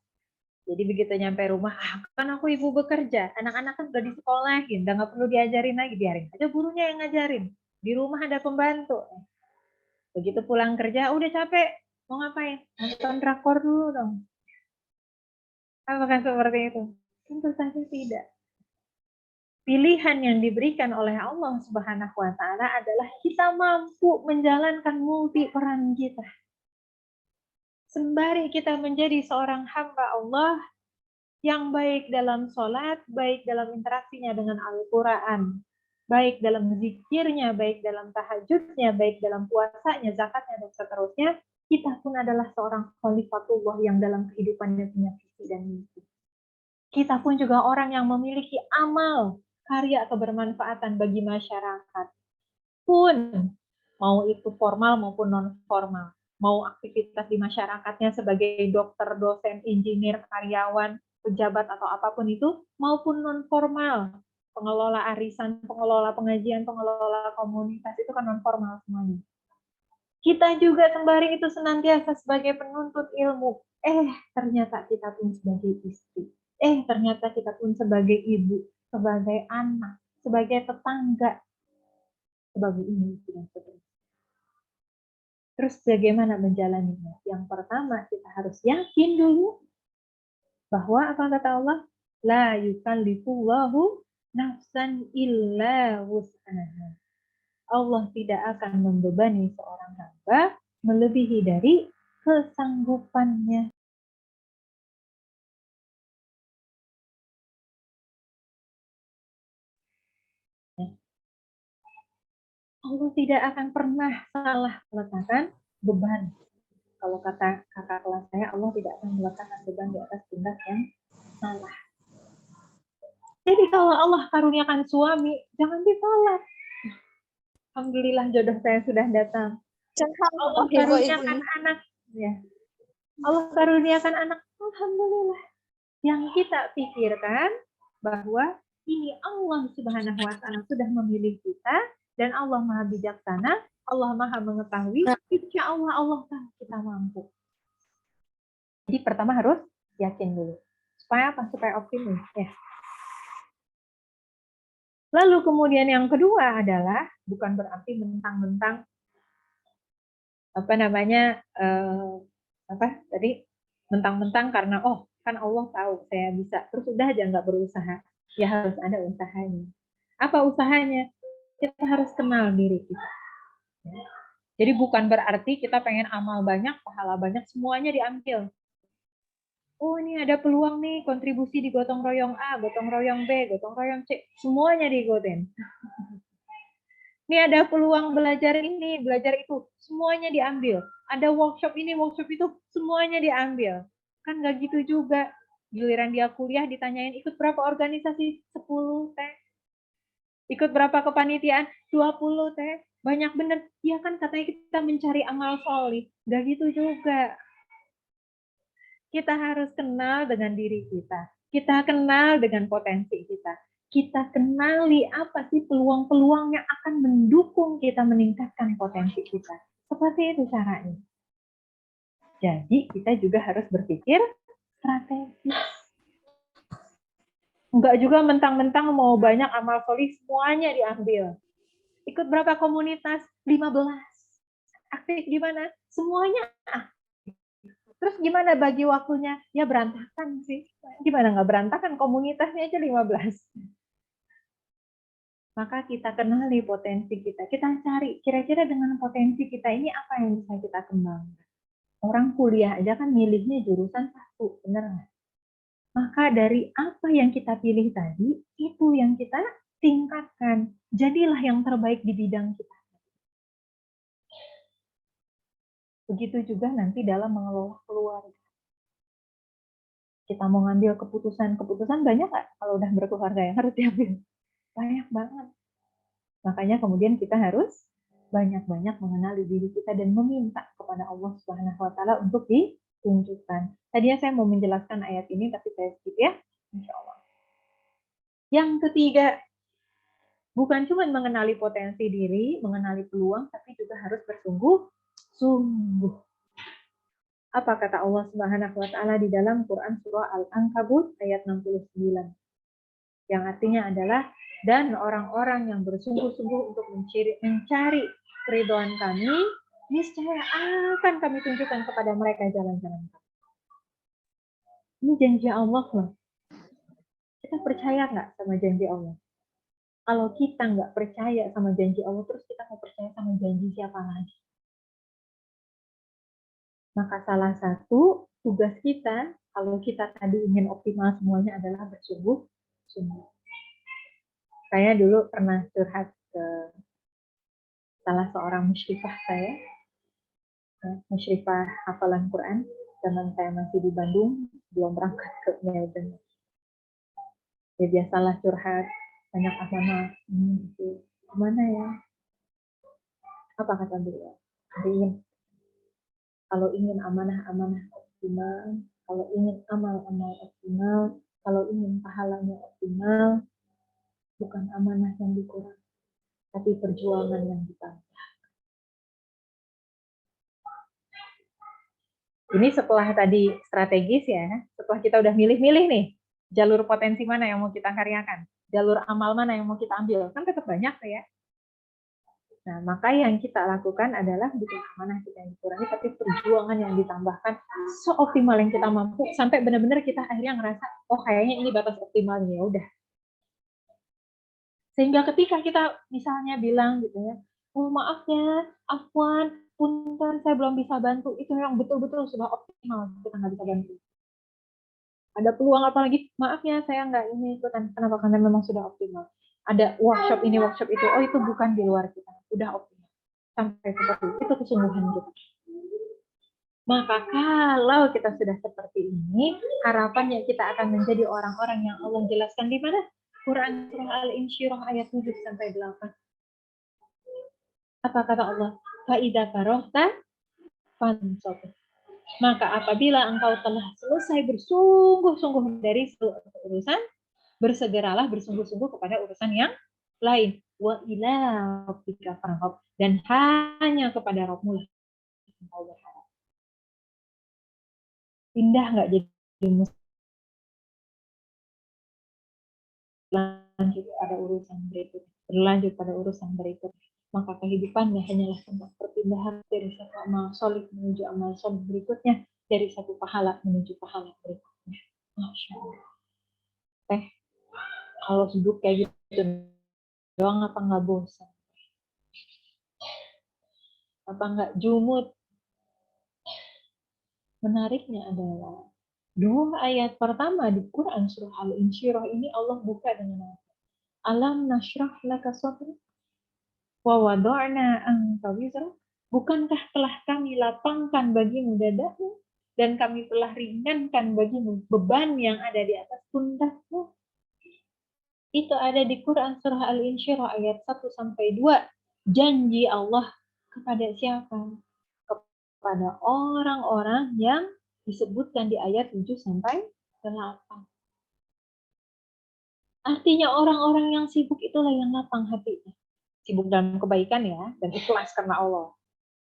S1: Jadi begitu nyampe rumah, kan aku ibu bekerja, anak-anak kan udah disekolahin, udah nggak perlu diajarin lagi, biarin aja gurunya yang ngajarin. Di rumah ada pembantu. Begitu pulang kerja, udah capek, mau ngapain? Nonton drakor dulu dong. Apakah seperti itu? Tentu saja tidak. Pilihan yang diberikan oleh Allah Subhanahu wa Ta'ala adalah kita mampu menjalankan multi peran kita. Sembari kita menjadi seorang hamba Allah yang baik dalam sholat, baik dalam interaksinya dengan Al-Quran, baik dalam zikirnya, baik dalam tahajudnya, baik dalam puasanya, zakatnya, dan seterusnya, kita pun adalah seorang khalifatullah yang dalam kehidupannya punya visi dan misi. Kita pun juga orang yang memiliki amal, karya kebermanfaatan bagi masyarakat. Pun, mau itu formal maupun non-formal. Mau aktivitas di masyarakatnya sebagai dokter, dosen, engineer, karyawan, pejabat atau apapun itu, maupun non-formal. Pengelola arisan, pengelola pengajian, pengelola komunitas, itu kan non-formal semuanya. Kita juga sembari itu senantiasa sebagai penuntut ilmu. Ternyata kita pun sebagai istri. Ternyata kita pun sebagai ibu, sebagai anak, sebagai tetangga, sebagai ini dan seterusnya. Terus bagaimana menjalaninya? Yang pertama kita harus yakin dulu bahwa apa kata Allah? La yukallifullahu nafsan illa wus'aha. Allah tidak akan membebani seorang hamba melebihi dari kesanggupannya. Allah tidak akan pernah salah meletakkan beban. Kalau kata kakak kelas saya, Allah tidak akan meletakkan beban di atas pundak yang salah. Jadi kalau Allah karuniakan suami, jangan ditolak. Alhamdulillah jodoh saya sudah datang. Allah karuniakan anak, ya. Allah karuniakan anak, alhamdulillah. Yang kita pikirkan bahwa ini Allah Subhanahu wa Ta'ala sudah memilih kita dan Allah Maha Bijaksana, Allah Maha Mengetahui, insya Allah Allah tahu kita mampu. Jadi pertama harus yakin dulu. Supaya apa? Supaya optimis ya. Lalu kemudian yang kedua adalah bukan berarti mentang-mentang mentang-mentang karena kan Allah tahu saya bisa, terus udah aja nggak berusaha. Ya harus ada usahanya. Apa usahanya? Kita harus kenal diri kita. Jadi bukan berarti kita pengen amal banyak, pahala banyak, semuanya diambil. Ini ada peluang nih, kontribusi di gotong royong A, gotong royong B, gotong royong C, semuanya diikutin. Ini ada peluang belajar ini, belajar itu, semuanya diambil. Ada workshop ini, workshop itu, semuanya diambil. Kan nggak gitu juga. Giliran dia kuliah ditanyain ikut berapa organisasi? 10 teh. Ikut berapa kepanitiaan? 20 teh. Banyak bener. Ya kan katanya kita mencari amal solih. Nggak gitu juga. Kita harus kenal dengan diri kita. Kita kenal dengan potensi kita. Kita kenali apa sih peluang-peluang yang akan mendukung kita meningkatkan potensi kita. Seperti itu caranya. Jadi kita juga harus berpikir strategis. Enggak juga mentang-mentang mau banyak amal solih semuanya diambil. Ikut berapa komunitas? 15. Aktif di mana? Semuanya. Terus gimana bagi waktunya? Ya berantakan sih. Gimana nggak berantakan? Komunitasnya aja 15. Maka kita kenali potensi kita. Kita cari kira-kira dengan potensi kita ini apa yang bisa kita kembangkan. Orang kuliah aja kan milihnya jurusan satu, benar nggak? Maka dari apa yang kita pilih tadi, itu yang kita tingkatkan. Jadilah yang terbaik di bidang kita. Begitu juga nanti dalam mengelola keluarga. Kita mau ngambil keputusan banyak nggak kalau udah berkeluarga yang harus diambil? Banyak banget. Makanya kemudian kita harus banyak-banyak mengenali diri kita dan meminta kepada Allah Subhanahu wa Ta'ala untuk ditunjukkan. Tadinya saya mau menjelaskan ayat ini, tapi saya skip ya. Insya Allah. Yang ketiga, bukan cuma mengenali potensi diri, mengenali peluang, tapi juga harus bersungguh-sungguh. Apa kata Allah Subhanahu wa Ta'ala di dalam Quran surah Al-Ankabut ayat 69? Yang artinya adalah dan orang-orang yang bersungguh-sungguh untuk mencari keridhaan kami, niscaya akan kami tunjukkan kepada mereka jalan-jalan kami. Ini janji Allah loh. Kita percaya nggak sama janji Allah? Kalau kita nggak percaya sama janji Allah, terus kita mau percaya sama janji siapa lagi? Maka salah satu tugas kita, kalau kita tadi ingin optimal semuanya adalah bersungguh-sungguh. Saya dulu pernah curhat ke salah seorang musyrifah saya, musyrifah hafalan Quran, zaman saya masih di Bandung, belum berangkat ke Medan. Ya biasalah curhat, banyak amanah, mana ya? Apa kata beliau? Kalau ingin amanah-amanah optimal, kalau ingin amal-amal optimal, kalau ingin pahalanya optimal, bukan amanah yang dikurangi, tapi perjuangan yang ditambah. Ini setelah tadi strategis ya, setelah kita udah milih-milih nih, jalur potensi mana yang mau kita karyakan, jalur amal mana yang mau kita ambil, kan tetap banyak ya. Nah, maka yang kita lakukan adalah bukan amanah kita yang dikurangi, tapi perjuangan yang ditambahkan seoptimal yang kita mampu, sampai benar-benar kita akhirnya ngerasa, oh kayaknya ini batas optimalnya, ya udah. Sehingga ketika kita misalnya bilang gitu ya, oh maaf ya, afwan, punten, saya belum bisa bantu, itu memang betul-betul sudah optimal, kita nggak bisa bantu. Ada peluang apalagi, maaf ya saya nggak ini ikutan, kenapa? Karena memang sudah optimal. Ada workshop ini, workshop itu, oh itu bukan di luar kita, udah optimal. Sampai seperti itu kesungguhan kita. Maka kalau kita sudah seperti ini, harapannya kita akan menjadi orang-orang yang Allah jelaskan di mana? Quran surah Al-Insyirah ayat 7 sampai 8. Apa kata Allah? Fa'idza faragta fansab. Maka apabila engkau telah selesai bersungguh-sungguh dari urusan, bersegeralah bersungguh-sungguh kepada urusan yang lain. Wa ila rabbika farghab, dan hanya kepada Rabbmu lah engkau berharap. Pindah nggak jadi lanjut pada urusan berikutnya, berlanjut pada urusan berikutnya. Maka kehidupannya hanyalah tempat perpindahan dari satu amal solid menuju amal solid berikutnya, dari satu pahala menuju pahala berikutnya. Masya Allah. Kalau hidup kayak gitu doang apa nggak bosan? Apa nggak jumut? Menariknya adalah dua ayat pertama di Quran surah Al-Insyirah ini Allah buka dengan apa? Alam nashrah laka sadrak wa wada'na anka wizrak. Bukankah telah kami lapangkan bagimu dadamu dan kami telah ringankan bagimu beban yang ada di atas pundakmu. Itu ada di Quran surah Al-Insyirah ayat 1 sampai 2. Janji Allah kepada siapa? Kepada orang-orang yang disebutkan di ayat 7 sampai 8. Artinya orang-orang yang sibuk itulah yang lapang hatinya. Sibuk dalam kebaikan ya, dan ikhlas karena Allah.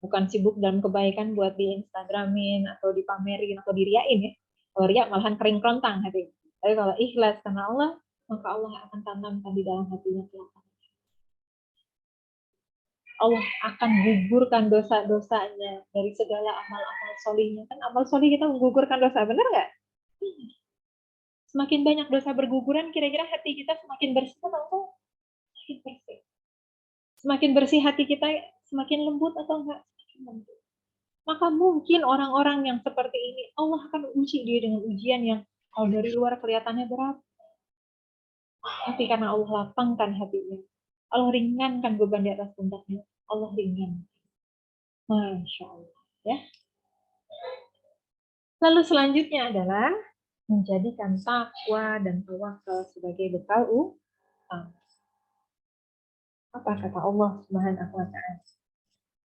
S1: Bukan sibuk dalam kebaikan buat di Instagramin atau dipamerin atau diriain ya. Kalau riak malahan kering kerontang hati. Tapi kalau ikhlas karena Allah, maka Allah akan tanamkan di dalam hatinya kelapangan. Allah akan gugurkan dosa-dosanya dari segala amal-amal solihnya. Kan amal solih kita menggugurkan dosa, benar nggak? Semakin banyak dosa berguguran, kira-kira hati kita semakin bersih atau enggak? Semakin bersih. Semakin bersih hati kita, semakin lembut atau enggak? Semakin lembut. Maka mungkin orang-orang yang seperti ini, Allah akan uji dia dengan ujian yang kalau dari luar kelihatannya berat. Tapi karena Allah lapangkan hatinya, Allah ringankan beban di atas pundaknya, Allah ringan. Masya Allah. Ya. Lalu selanjutnya adalah menjadikan takwa dan tawakal sebagai bekal utama. Apa kata Allah Subhanahu wa taala?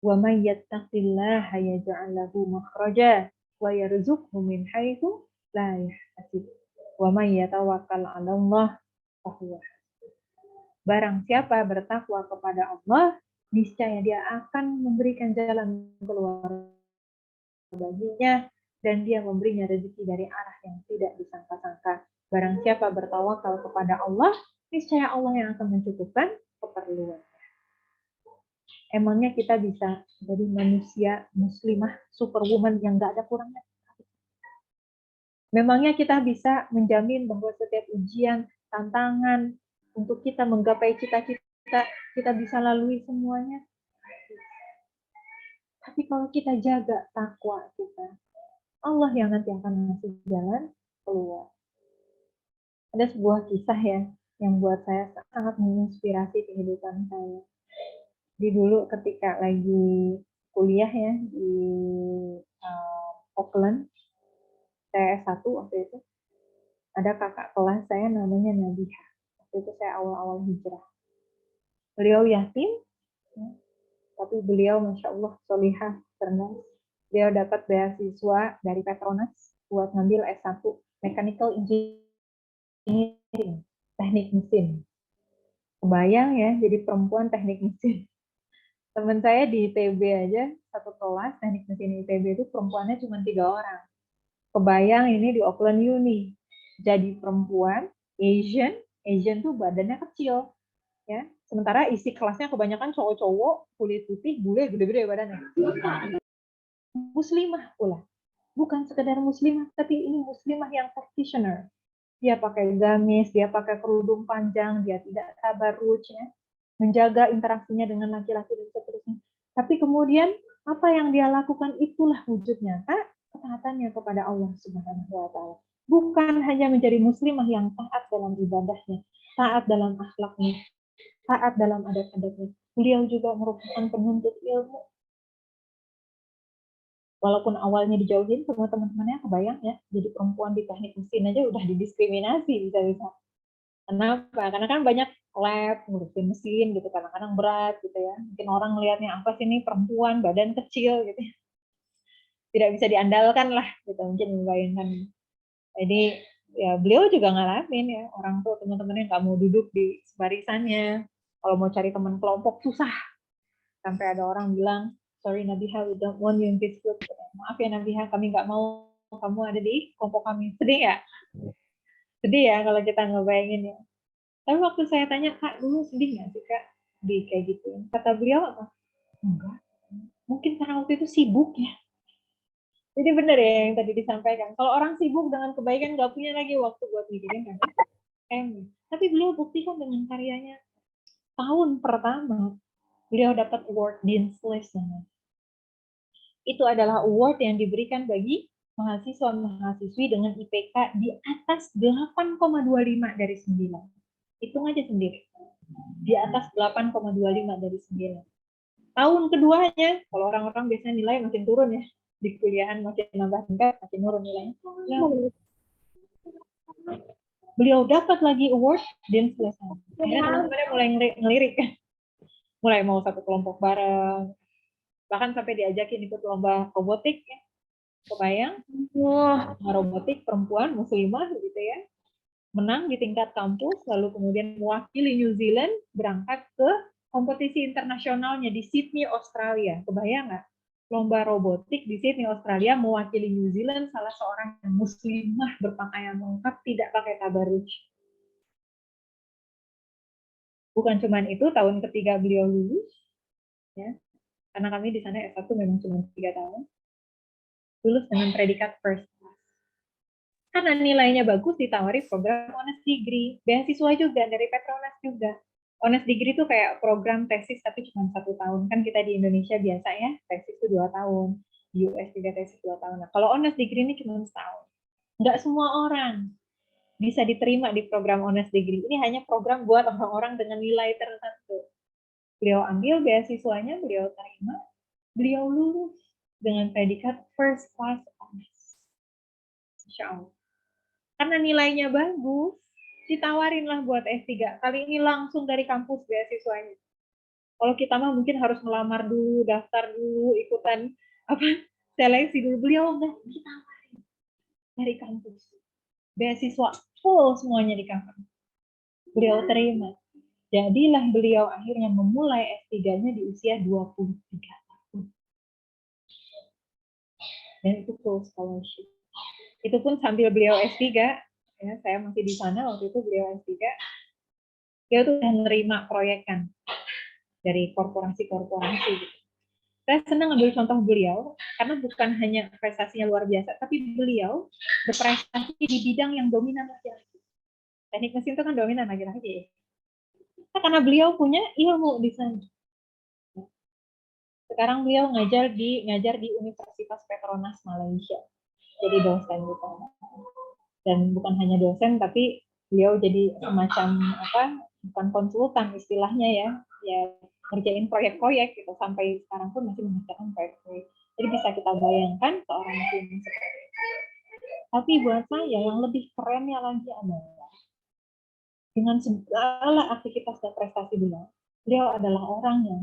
S1: Wa may yattaqillaha yaj'al lahu makhraja wa yarzuqhu min haitsu la yahtasib. Wa may yatawakkal 'ala Allah fa huwa hasbuh. Barang siapa bertakwa kepada Allah, niscaya dia akan memberikan jalan keluar baginya dan dia memberinya rezeki dari arah yang tidak disangka-sangka. Barang siapa bertawakal kepada Allah, niscaya Allah yang akan mencukupkan keperluan. Emangnya kita bisa jadi manusia muslimah superwoman yang nggak ada kurangnya? Memangnya kita bisa menjamin bahwa setiap ujian, tantangan untuk kita menggapai cita-cita, kita bisa lalui semuanya? Tapi kalau kita jaga takwa kita, Allah yang nanti akan ngasih jalan keluar. Ada sebuah kisah ya, yang buat saya sangat menginspirasi kehidupan saya. Di dulu ketika lagi kuliah ya di Auckland, saya S1 waktu itu, ada kakak kelas saya namanya Nabiha. Waktu itu saya awal-awal hijrah. Beliau yatim, ya, tapi beliau Masya Allah solihah, cerdas. Beliau dapat beasiswa dari Petronas buat ngambil S1 Mechanical Engineering, teknik mesin. Kebayang ya, jadi perempuan teknik mesin. Teman saya di ITB aja, satu kelas teknik mesin ITB itu perempuannya cuma 3 orang. Kebayang ini di Auckland Uni. Jadi perempuan, Asian tuh badannya kecil. Ya. Sementara isi kelasnya kebanyakan cowok-cowok, kulit putih, bule, gede-gede badannya. Muslimah pula. Bukan sekedar muslimah, tapi ini muslimah yang practitioner. Dia pakai gamis, dia pakai kerudung panjang, dia tidak tabarruj, ya, menjaga interaksinya dengan laki-laki dan seterusnya. Tapi kemudian apa yang dia lakukan itulah wujud nyata ketaatannya kepada Allah Subhanahu wa taala. Bukan hanya menjadi muslimah yang taat dalam ibadahnya, taat dalam akhlaknya, taat dalam adat-adatnya. Beliau juga merupakan penuntut ilmu. Walaupun awalnya dijauhin semua teman-temannya, kebayang ya, jadi perempuan di teknik mesin aja udah didiskriminasi bisa-bisa. Kenapa? Karena kan banyak lab, ngurusin mesin gitu, kadang-kadang berat gitu ya. Mungkin orang ngelihatnya apa sih ini perempuan, badan kecil gitu. Tidak bisa diandalkan lah gitu, mungkin membayangkan. Jadi ya beliau juga ngalamin ya, orang tuh teman-temannya nggak mau duduk di barisannya. Kalau mau cari teman kelompok susah. Sampai ada orang bilang, sorry Nabiha, we don't want you in this group. Maaf ya Nabiha, kami nggak mau kamu ada di kelompok kami. Sedih ya? Sedih ya kalau kita ngebayangin ya. Tapi waktu saya tanya, Kak, dulu sedih nggak sih Kak di kayak gitu? Kata beliau apa? Enggak. Mungkin karena waktu itu sibuk ya. Jadi benar ya yang tadi disampaikan. Kalau orang sibuk dengan kebaikan nggak punya lagi waktu buat mikirin kan? Tapi beliau buktikan dengan karyanya. Tahun pertama beliau dapat award Dean's List. Itu adalah award yang diberikan bagi mahasiswa-mahasiswi dengan IPK di atas 8,25 dari 9. Hitung aja sendiri. Di atas 8,25 dari 9. Tahun keduanya, kalau orang-orang biasanya nilai makin turun ya. Di kuliahan makin nambah tingkat, makin turun nilainya. Beliau dapat lagi award Dean's List. Akhirnya teman-temannya mulai ngelirik kan. Mulai mau satu kelompok bareng. Bahkan sampai diajakin ikut lomba robotik ya. Kebayang? Wah, robotik perempuan muslimah gitu ya. Menang di tingkat kampus, lalu kemudian mewakili New Zealand berangkat ke kompetisi internasionalnya di Sydney, Australia. Kebayang nggak? Lomba robotik di Sydney, Australia mewakili New Zealand, salah seorang muslimah berpakaian lengkap, tidak pakai tabarruj. Bukan cuma itu, tahun ketiga beliau lulus, ya, karena kami di sana S1 memang cuma 3 tahun, lulus dengan predikat first class. Karena nilainya bagus ditawari program honest degree, beasiswa juga dari Petronas juga. Honest degree itu kayak program tesis tapi cuma 1 tahun. Kan kita di Indonesia biasa ya, tesis itu 2 tahun. Di US juga tesis 2 tahun. Nah, kalau honest degree ini cuma setahun. Nggak semua orang bisa diterima di program honest degree. Ini hanya program buat orang-orang dengan nilai tertentu. Beliau ambil beasiswanya, beliau terima, beliau lulus dengan predikat first class honors. Insya Allah. Karena nilainya bagus, ditawarin lah buat S3. Kali ini langsung dari kampus beasiswanya. Kalau kita mah mungkin harus melamar dulu, daftar dulu, ikutan seleksi dulu. Beliau enggak, ditawarin dari kampus. Beasiswa full semuanya di cover. Beliau terima. Jadilah beliau akhirnya memulai S3-nya di usia 23 tahun. Dan itu full scholarship. Itu pun sambil beliau S3, ya, saya masih di sana waktu itu beliau S3, dia tuh udah nerima proyekan dari korporasi-korporasi gitu. Saya senang ambil contoh beliau, karena bukan hanya prestasinya luar biasa, tapi beliau berprestasi di bidang yang dominan laki-laki. Teknik mesin itu kan dominan laki-laki. Nah, karena beliau punya ilmu di sana. Sekarang beliau ngajar di Universitas Petronas Malaysia. Jadi dosen di sana. Dan bukan hanya dosen, tapi beliau jadi semacam bukan konsultan istilahnya ya ngerjain proyek-proyek gitu, sampai sekarang pun masih mengerjakan proyek-proyek. Jadi bisa kita bayangkan seorang muslim seperti itu. Tapi buat saya yang lebih kerennya lagi adalah dengan segala aktivitas dan prestasi beliau adalah orang yang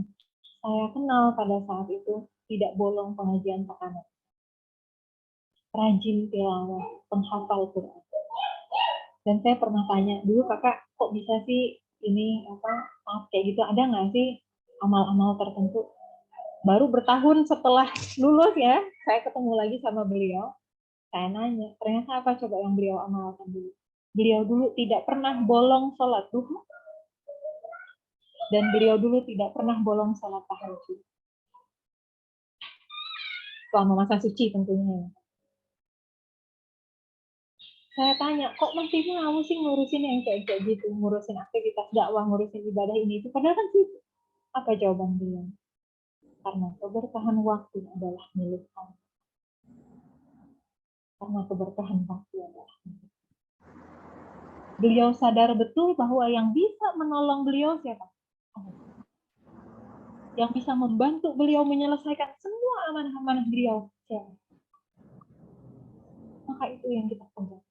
S1: saya kenal pada saat itu tidak bolong pengajian tekanan, rajin tilawah, penghafal Quran. Dan saya pernah tanya, dulu kakak kok bisa sih ini kayak gitu, ada nggak sih amal-amal tertentu? Baru bertahun setelah lulus ya, saya ketemu lagi sama beliau. Saya nanya, ternyata apa coba yang beliau amalkan dulu? Beliau dulu tidak pernah bolong sholat duha, dan beliau dulu tidak pernah bolong sholat tahajud. Selama masa suci tentunya. Saya tanya, kok masih mau sih ngurusin yang kayak gitu, ngurusin aktivitas dakwah, ngurusin ibadah ini itu, padahal kan sih. Apa jawaban beliau? Karena keberkahan waktu adalah milik Allah. Karena keberkahan waktu adalah milik Allah. Beliau sadar betul bahwa yang bisa menolong beliau siapa? Allah. Yang bisa membantu beliau menyelesaikan semua amanah-amanah beliau siapa? Maka itu yang kita pegang.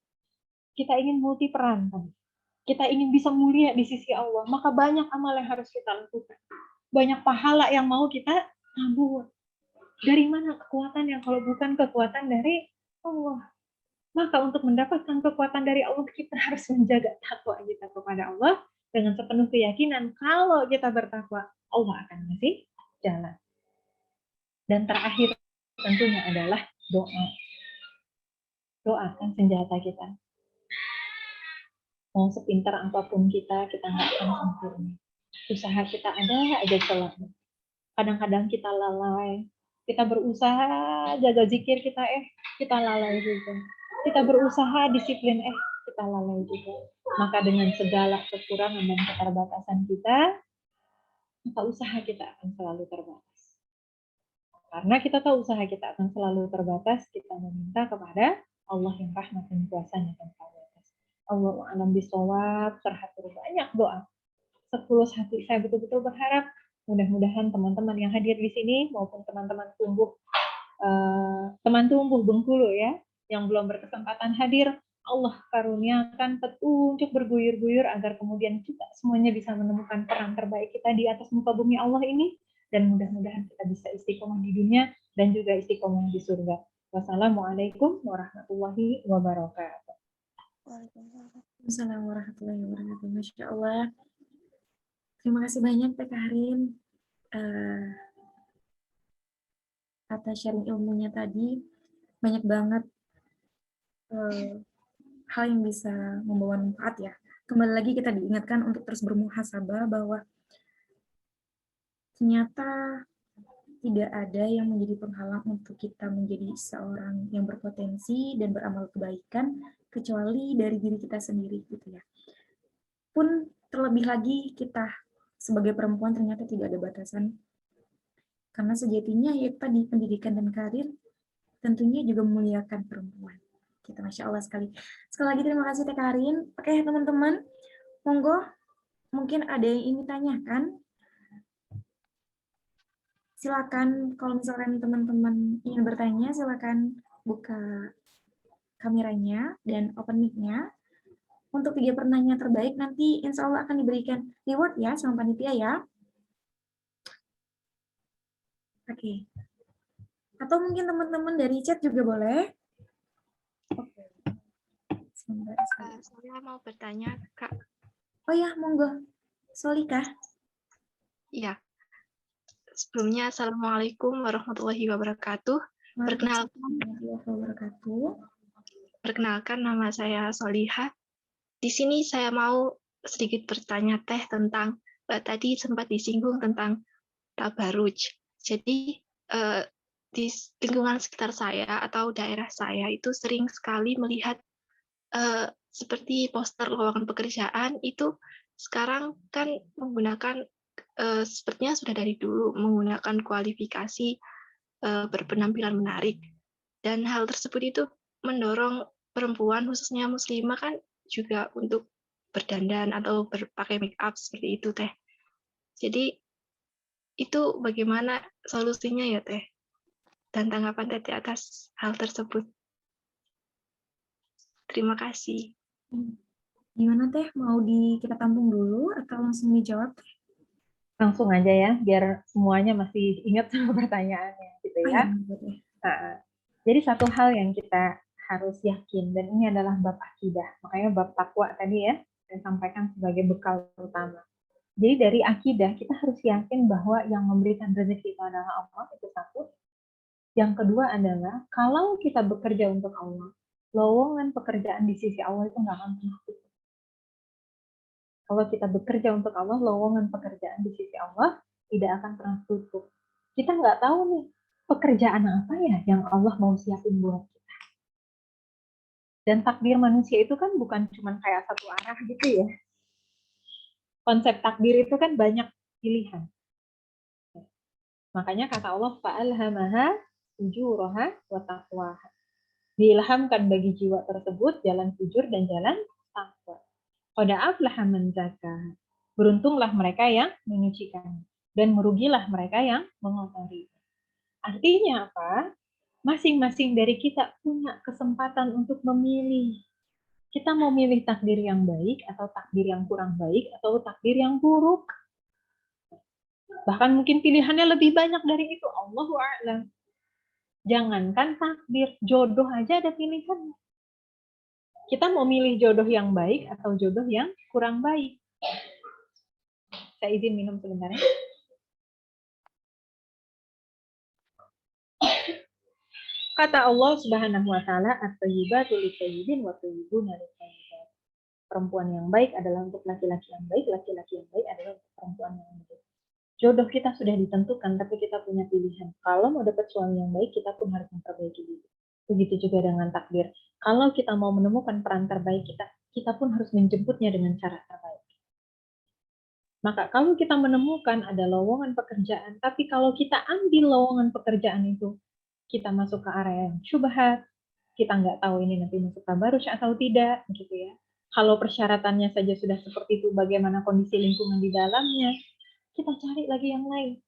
S1: Kita ingin multi peran kan? Kita ingin bisa mulia di sisi Allah, maka banyak amal yang harus kita lakukan. Banyak pahala yang mau kita tabur. Dari mana kekuatan yang kalau bukan kekuatan dari Allah? Maka untuk mendapatkan kekuatan dari Allah, kita harus menjaga takwa kita kepada Allah dengan sepenuh keyakinan kalau kita bertakwa, Allah akan ngasih jalan. Dan terakhir tentunya adalah doa. Doa kan senjata kita. Mau sepintar apapun kita nggak akan sempurna. Usaha kita ada aja celahnya. Kadang-kadang kita lalai. Kita berusaha jaga zikir kita lalai juga. Kita berusaha disiplin kita lalai juga. Maka dengan segala kekurangan dan keterbatasan kita, maka usaha kita akan selalu terbatas. Karena kita tahu usaha kita akan selalu terbatas, kita meminta kepada Allah yang rahmat dan kuasanya tanpa batas. Allahu a'lam bishawab, terhatur banyak doa. Setulus hati saya betul-betul berharap mudah-mudahan teman-teman yang hadir di sini maupun teman-teman teman tumbuh Bengkulu ya, yang belum berkesempatan hadir, Allah karuniakan petunjuk berguyur-guyur agar kemudian kita semuanya bisa menemukan peran terbaik kita di atas muka bumi Allah ini, dan mudah-mudahan kita bisa istiqomah di dunia dan juga istiqomah di surga. Wassalamualaikum warahmatullahi wabarakatuh.
S3: Waalaikumsalam warahmatullahi wabarakatuh. Masya Allah. Terima kasih banyak Teh Karin atas sharing ilmunya tadi. Banyak banget hal yang bisa membawa manfaat ya. Kembali lagi kita diingatkan untuk terus bermuhasabah bahwa ternyata tidak ada yang menjadi penghalang untuk kita menjadi seorang yang berpotensi dan beramal kebaikan kecuali dari diri kita sendiri gitu ya. Pun terlebih lagi kita sebagai perempuan ternyata tidak ada batasan. Karena sejatinya ya tadi pendidikan dan karir tentunya juga memuliakan perempuan. Kita Masya Allah sekali. Sekali lagi terima kasih Teh Karin. Oke teman-teman, monggo mungkin ada yang ingin tanyakan. Silakan kalau misalkan teman-teman ingin bertanya, silakan buka kameranya dan open mic-nya. Untuk 3 penanya terbaik nanti insya Allah akan diberikan reward ya sama panitia ya. Oke. Atau mungkin teman-teman dari chat juga boleh. Oke.
S4: Saya mau bertanya, Kak.
S3: Oh ya, monggo. Solika.
S4: Iya. Sebelumnya, Assalamualaikum warahmatullahi wabarakatuh. Perkenalkan, nama saya Solihah. Di sini saya mau sedikit bertanya Teh tentang, tadi sempat disinggung tentang tabaruj. Jadi, di lingkungan sekitar saya atau daerah saya itu sering sekali melihat seperti poster lowongan pekerjaan itu sekarang kan menggunakan sepertinya sudah dari dulu menggunakan kualifikasi berpenampilan menarik, dan hal tersebut itu mendorong perempuan khususnya muslimah kan juga untuk berdandan atau berpakai make up seperti itu Teh. Jadi itu bagaimana solusinya ya Teh, dan tanggapan Teh atas hal tersebut? Terima kasih.
S3: Gimana Teh, mau kita tampung dulu atau langsung dijawab?
S1: Langsung aja ya, biar semuanya masih ingat sama pertanyaannya gitu ya. Jadi satu hal yang kita harus yakin, dan ini adalah bab akidah, makanya bab takwa tadi ya, saya sampaikan sebagai bekal utama. Jadi dari akidah kita harus yakin bahwa yang memberikan rezeki itu adalah Allah, itu satu. Yang kedua adalah kalau kita bekerja untuk Allah, lowongan pekerjaan di sisi Allah itu nggak akan pernah tutup. Kalau kita bekerja untuk Allah, lowongan pekerjaan di sisi Allah tidak akan pernah tutup. Kita nggak tahu nih pekerjaan apa ya yang Allah mau siapin buat kita. Dan takdir manusia itu kan bukan cuma kayak satu arah gitu ya. Konsep takdir itu kan banyak pilihan. Makanya kata Allah, fa'alhamaha ujuraha wa taqwaha. Diilhamkan bagi jiwa tersebut jalan jujur dan jalan takwa. Qad aflaha man zakkaha. Beruntunglah mereka yang menyucikan dan merugilah mereka yang mengotori. Artinya apa? Masing-masing dari kita punya kesempatan untuk memilih. Kita mau milih takdir yang baik atau takdir yang kurang baik atau takdir yang buruk. Bahkan mungkin pilihannya lebih banyak dari itu. Allahu a'lam. Jangankan takdir, jodoh aja ada pilihan. Kita mau milih jodoh yang baik atau jodoh yang kurang baik. Saya izin minum sebentar ya. Kata Allah Subhanahu wa taala, at-thayyibatu lit-thayyibin wa thayyibuna lit-thayyibat. Perempuan yang baik adalah untuk laki-laki yang baik, laki-laki yang baik adalah untuk perempuan yang baik. Jodoh kita sudah ditentukan, tapi kita punya pilihan. Kalau mau dapat suami yang baik, kita pun harus memperbaiki diri. Begitu juga dengan takdir. Kalau kita mau menemukan peran terbaik kita pun harus menjemputnya dengan cara terbaik. Maka kalau kita menemukan ada lowongan pekerjaan, tapi kalau kita ambil lowongan pekerjaan itu, kita masuk ke area yang syubhat, kita nggak tahu ini nanti masuk tabarruj atau tidak, gitu ya. Kalau persyaratannya saja sudah seperti itu, bagaimana kondisi lingkungan di dalamnya, kita cari lagi yang lain.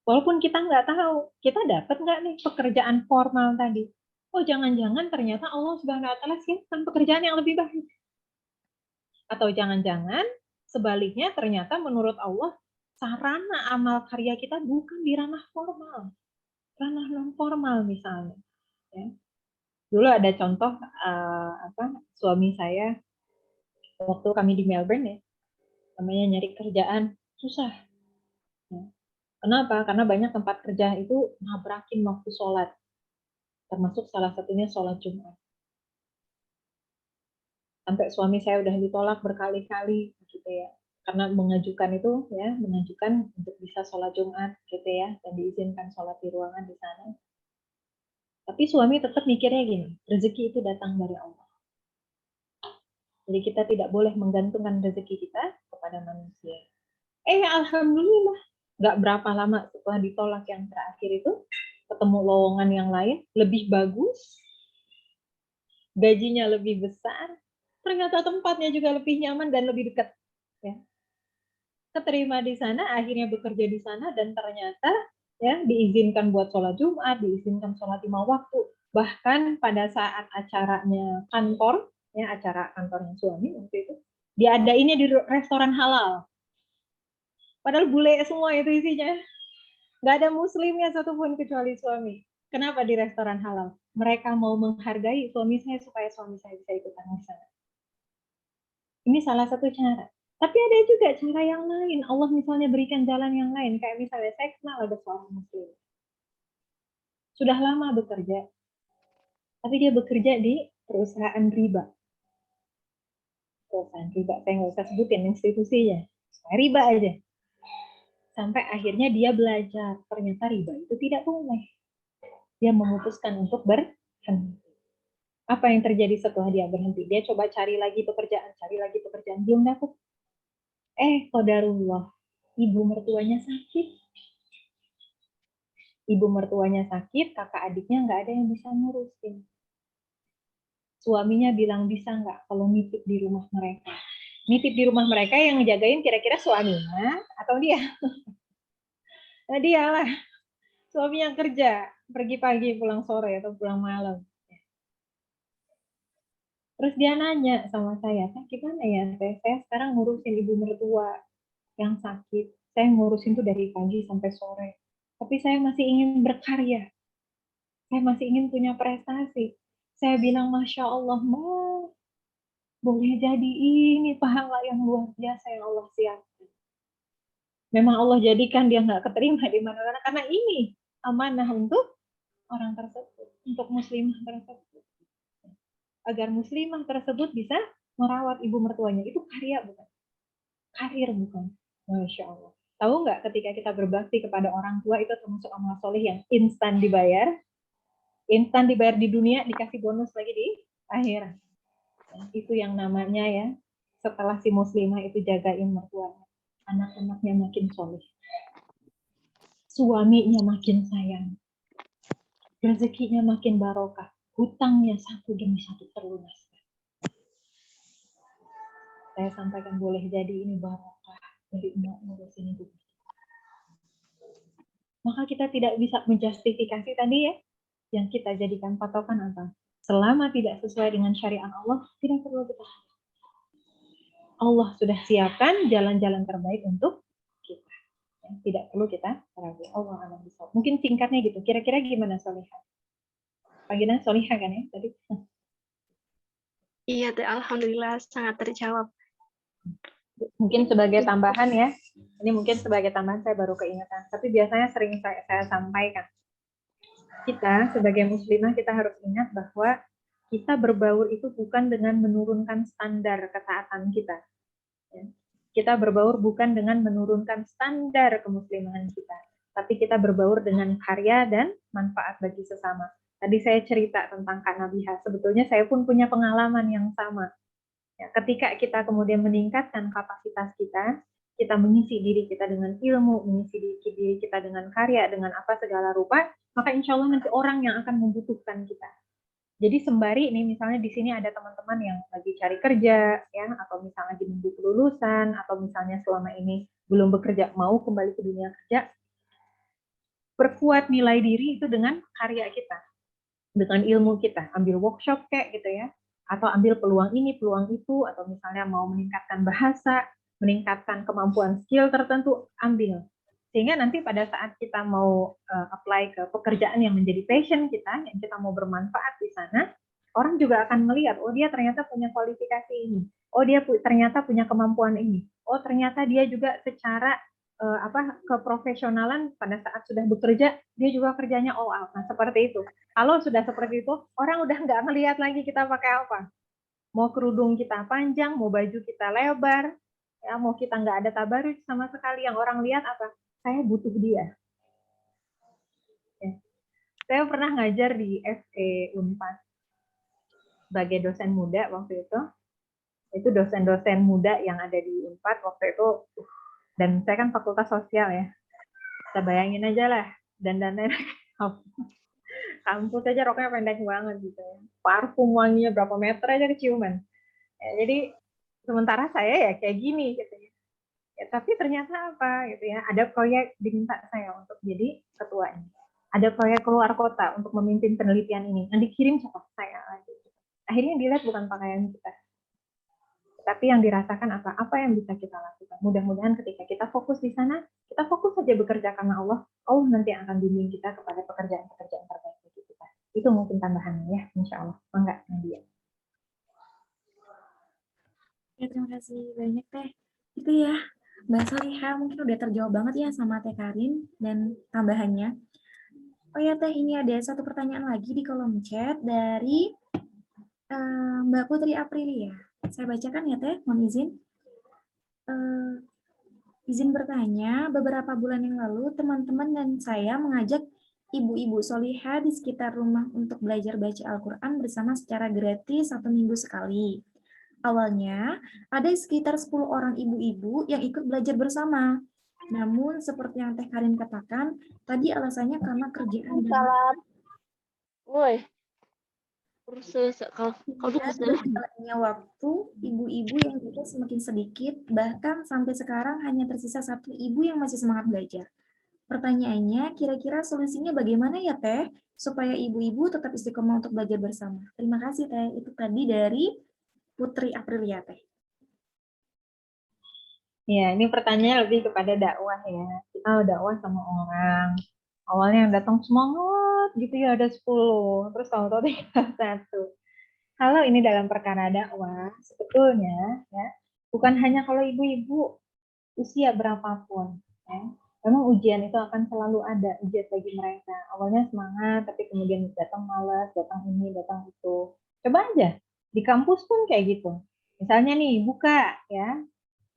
S1: Walaupun kita nggak tahu, kita dapat nggak nih pekerjaan formal tadi. Oh, jangan-jangan ternyata Allah Subhanahu wa taala siapkan pekerjaan yang lebih baik. Atau jangan-jangan sebaliknya ternyata menurut Allah sarana amal karya kita bukan di ranah formal, ranah non formal misalnya. Ya. Dulu ada contoh suami saya waktu kami di Melbourne ya, namanya nyari kerjaan susah. Ya. Kenapa? Karena banyak tempat kerja itu nabrakin waktu sholat, termasuk salah satunya sholat Jumat. Sampai suami saya udah ditolak berkali-kali gitu ya, karena mengajukan untuk bisa sholat Jumat gitu ya, dan diizinkan sholat di ruangan di sana. Tapi suami tetap mikirnya gini, rezeki itu datang dari Allah. Jadi kita tidak boleh menggantungkan rezeki kita kepada manusia. Alhamdulillah, nggak berapa lama setelah ditolak yang terakhir itu, ketemu lowongan yang lain, lebih bagus, gajinya lebih besar, ternyata tempatnya juga lebih nyaman dan lebih dekat. Ya. Keterima di sana, akhirnya bekerja di sana, dan ternyata ya diizinkan buat sholat Jumat, diizinkan sholat 5 waktu. Bahkan pada saat acaranya kantor, ya acara kantornya suami waktu itu, diadainnya di restoran halal. Padahal bule semua itu isinya. Nggak ada muslimnya satupun kecuali suami. Kenapa di restoran halal? Mereka mau menghargai suami saya supaya suami saya bisa ikutan di sana. Ini salah satu cara. Tapi ada juga cara yang lain. Allah misalnya berikan jalan yang lain. Kayak misalnya saya kenal ada seorang muslim. Sudah lama bekerja. Tapi dia bekerja di perusahaan riba. Perusahaan riba. Saya nggak usah sebutin institusinya. Riba aja. Sampai akhirnya dia belajar. Ternyata riba itu tidak boleh. Dia memutuskan untuk berhenti. Apa yang terjadi setelah dia berhenti? Dia coba cari lagi pekerjaan. Belum dapat. Qadarullah. Ibu mertuanya sakit, kakak adiknya nggak ada yang bisa ngurusin. Suaminya bilang bisa nggak kalau nitip di rumah mereka. Nitip di rumah mereka yang ngejagain kira-kira suaminya atau dia? Nah dia lah. Suami yang kerja, pergi pagi pulang sore atau pulang malam. Terus dia nanya sama saya, gimana ya saya sekarang ngurusin ibu mertua yang sakit. Saya ngurusin tuh dari pagi sampai sore. Tapi saya masih ingin berkarya. Saya masih ingin punya prestasi. Saya bilang, Masya Allah, boleh jadi ini pahala yang luar biasa yang Allah siapkan. memang Allah jadikan dia nggak keterima di mana-mana karena ini amanah untuk orang tersebut, untuk muslimah tersebut. Agar muslimah tersebut bisa merawat ibu mertuanya. Itu karya bukan? Karir bukan? Masya Allah. Tahu nggak ketika kita berbakti kepada orang tua itu termasuk amal soleh yang instan dibayar di dunia, dikasih bonus lagi di akhirat. Itu yang namanya ya, setelah si muslimah itu jagain mertuanya, anak-anaknya makin soleh, suaminya makin sayang, rezekinya makin barokah, hutangnya satu demi satu terlunas. Saya sampaikan boleh jadi ini barokah dari emak ngurusin ibu. Maka kita tidak bisa menjustifikasi tadi ya, yang kita jadikan patokan apa? Selama tidak sesuai dengan syariat Allah, tidak perlu kita. Allah sudah siapkan jalan-jalan terbaik untuk kita. Ya, tidak perlu kita ragu. Allah alam bisawab. Mungkin singkatnya gitu. Kira-kira gimana Solihah? Panggilan Solihah kan ya tadi?
S4: Iya, Teh. Alhamdulillah sangat terjawab.
S1: Mungkin sebagai tambahan ya. Ini mungkin sebagai tambahan saya baru keingetan. Tapi biasanya sering saya sampaikan. Kita sebagai muslimah kita harus ingat bahwa kita berbaur itu bukan dengan menurunkan standar ketaatan kita. Ya. Kita berbaur bukan dengan menurunkan standar kemuslimahan kita, tapi kita berbaur dengan karya dan manfaat bagi sesama. Tadi saya cerita tentang Kak Nabiha, sebetulnya saya pun punya pengalaman yang sama. Ya, ketika kita kemudian meningkatkan kapasitas kita, kita mengisi diri kita dengan ilmu, mengisi diri kita dengan karya, dengan apa segala rupa, maka insya Allah nanti orang yang akan membutuhkan kita. Jadi sembari ini misalnya di sini ada teman-teman yang lagi cari kerja ya, atau misalnya lagi nunggu kelulusan, atau misalnya selama ini belum bekerja mau kembali ke dunia kerja, perkuat nilai diri itu dengan karya kita, dengan ilmu kita, ambil workshop kayak gitu ya, atau ambil peluang ini, peluang itu, atau misalnya mau meningkatkan bahasa, meningkatkan kemampuan skill tertentu, ambil. Sehingga nanti pada saat kita mau apply ke pekerjaan yang menjadi passion kita, yang kita mau bermanfaat di sana, orang juga akan melihat, oh dia ternyata punya kualifikasi ini, oh dia ternyata punya kemampuan ini, oh ternyata dia juga secara keprofesionalan pada saat sudah bekerja, dia juga kerjanya all out. Nah seperti itu. Kalau sudah seperti itu, orang udah nggak melihat lagi kita pakai apa. Mau kerudung kita panjang, mau baju kita lebar, ya mau kita nggak ada tabarruj sama sekali, yang orang lihat apa? Saya butuh dia. Ya. Saya pernah ngajar di FE Unpad sebagai dosen muda waktu itu. Itu dosen-dosen muda yang ada di Unpad waktu itu, dan saya kan fakultas sosial ya. Kita bayangin aja lah, dandannya kampus aja roknya pendek banget gitu ya. Parfum wanginya berapa meter aja keciuman. Ya, jadi sementara saya ya kayak gini gitu ya. Ya, tapi ternyata apa gitu ya, ada proyek diminta saya untuk jadi ketuanya. Ada proyek keluar kota untuk memimpin penelitian ini. Yang dikirim siapa? Saya lagi. Akhirnya dilihat bukan pakaian kita, tapi yang dirasakan apa? Apa yang bisa kita lakukan? Mudah-mudahan ketika kita fokus di sana, kita fokus saja bekerja karena Allah, Allah nanti akan bimbing kita kepada pekerjaan-pekerjaan terbaik bagi kita. Itu mungkin tambahannya ya, insya Allah. Enggak, Nadia.
S3: Ya, terima kasih banyak Teh. Itu ya, Mbak Solihah mungkin udah terjawab banget ya sama Teh Karin dan tambahannya. Oh ya Teh, ini ada satu pertanyaan lagi di kolom chat dari Mbak Putri Aprilia. Saya bacakan ya Teh, mohon izin. Izin bertanya, beberapa bulan yang lalu teman-teman dan saya mengajak ibu-ibu solihah di sekitar rumah untuk belajar baca Al-Quran bersama secara gratis 1 minggu sekali. Awalnya, ada sekitar 10 orang ibu-ibu yang ikut belajar bersama. Namun, seperti yang Teh Karin katakan, tadi alasannya karena kerjaan dan
S5: Woi, kalau
S3: berjalannya waktu, ibu-ibu yang juga semakin sedikit, bahkan sampai sekarang hanya tersisa 1 ibu yang masih semangat belajar. Pertanyaannya, kira-kira solusinya bagaimana ya Teh, supaya ibu-ibu tetap istiqomah untuk belajar bersama? Terima kasih Teh, itu tadi dari Putri Aprilia Teh.
S1: Ya, ini pertanyaannya lebih kepada dakwah ya. Kita dakwah sama orang, awalnya yang datang semangat gitu ya, ada 10, terus tahu-tahu tinggal 1. Kalau ini dalam perkara dakwah, sebetulnya ya bukan hanya kalau ibu-ibu usia berapapun, Ya. Memang ujian itu akan selalu ada, ujian bagi mereka. Awalnya semangat, tapi kemudian datang malas, datang ini, datang itu. Coba aja, di kampus pun kayak gitu. Misalnya nih, buka ya.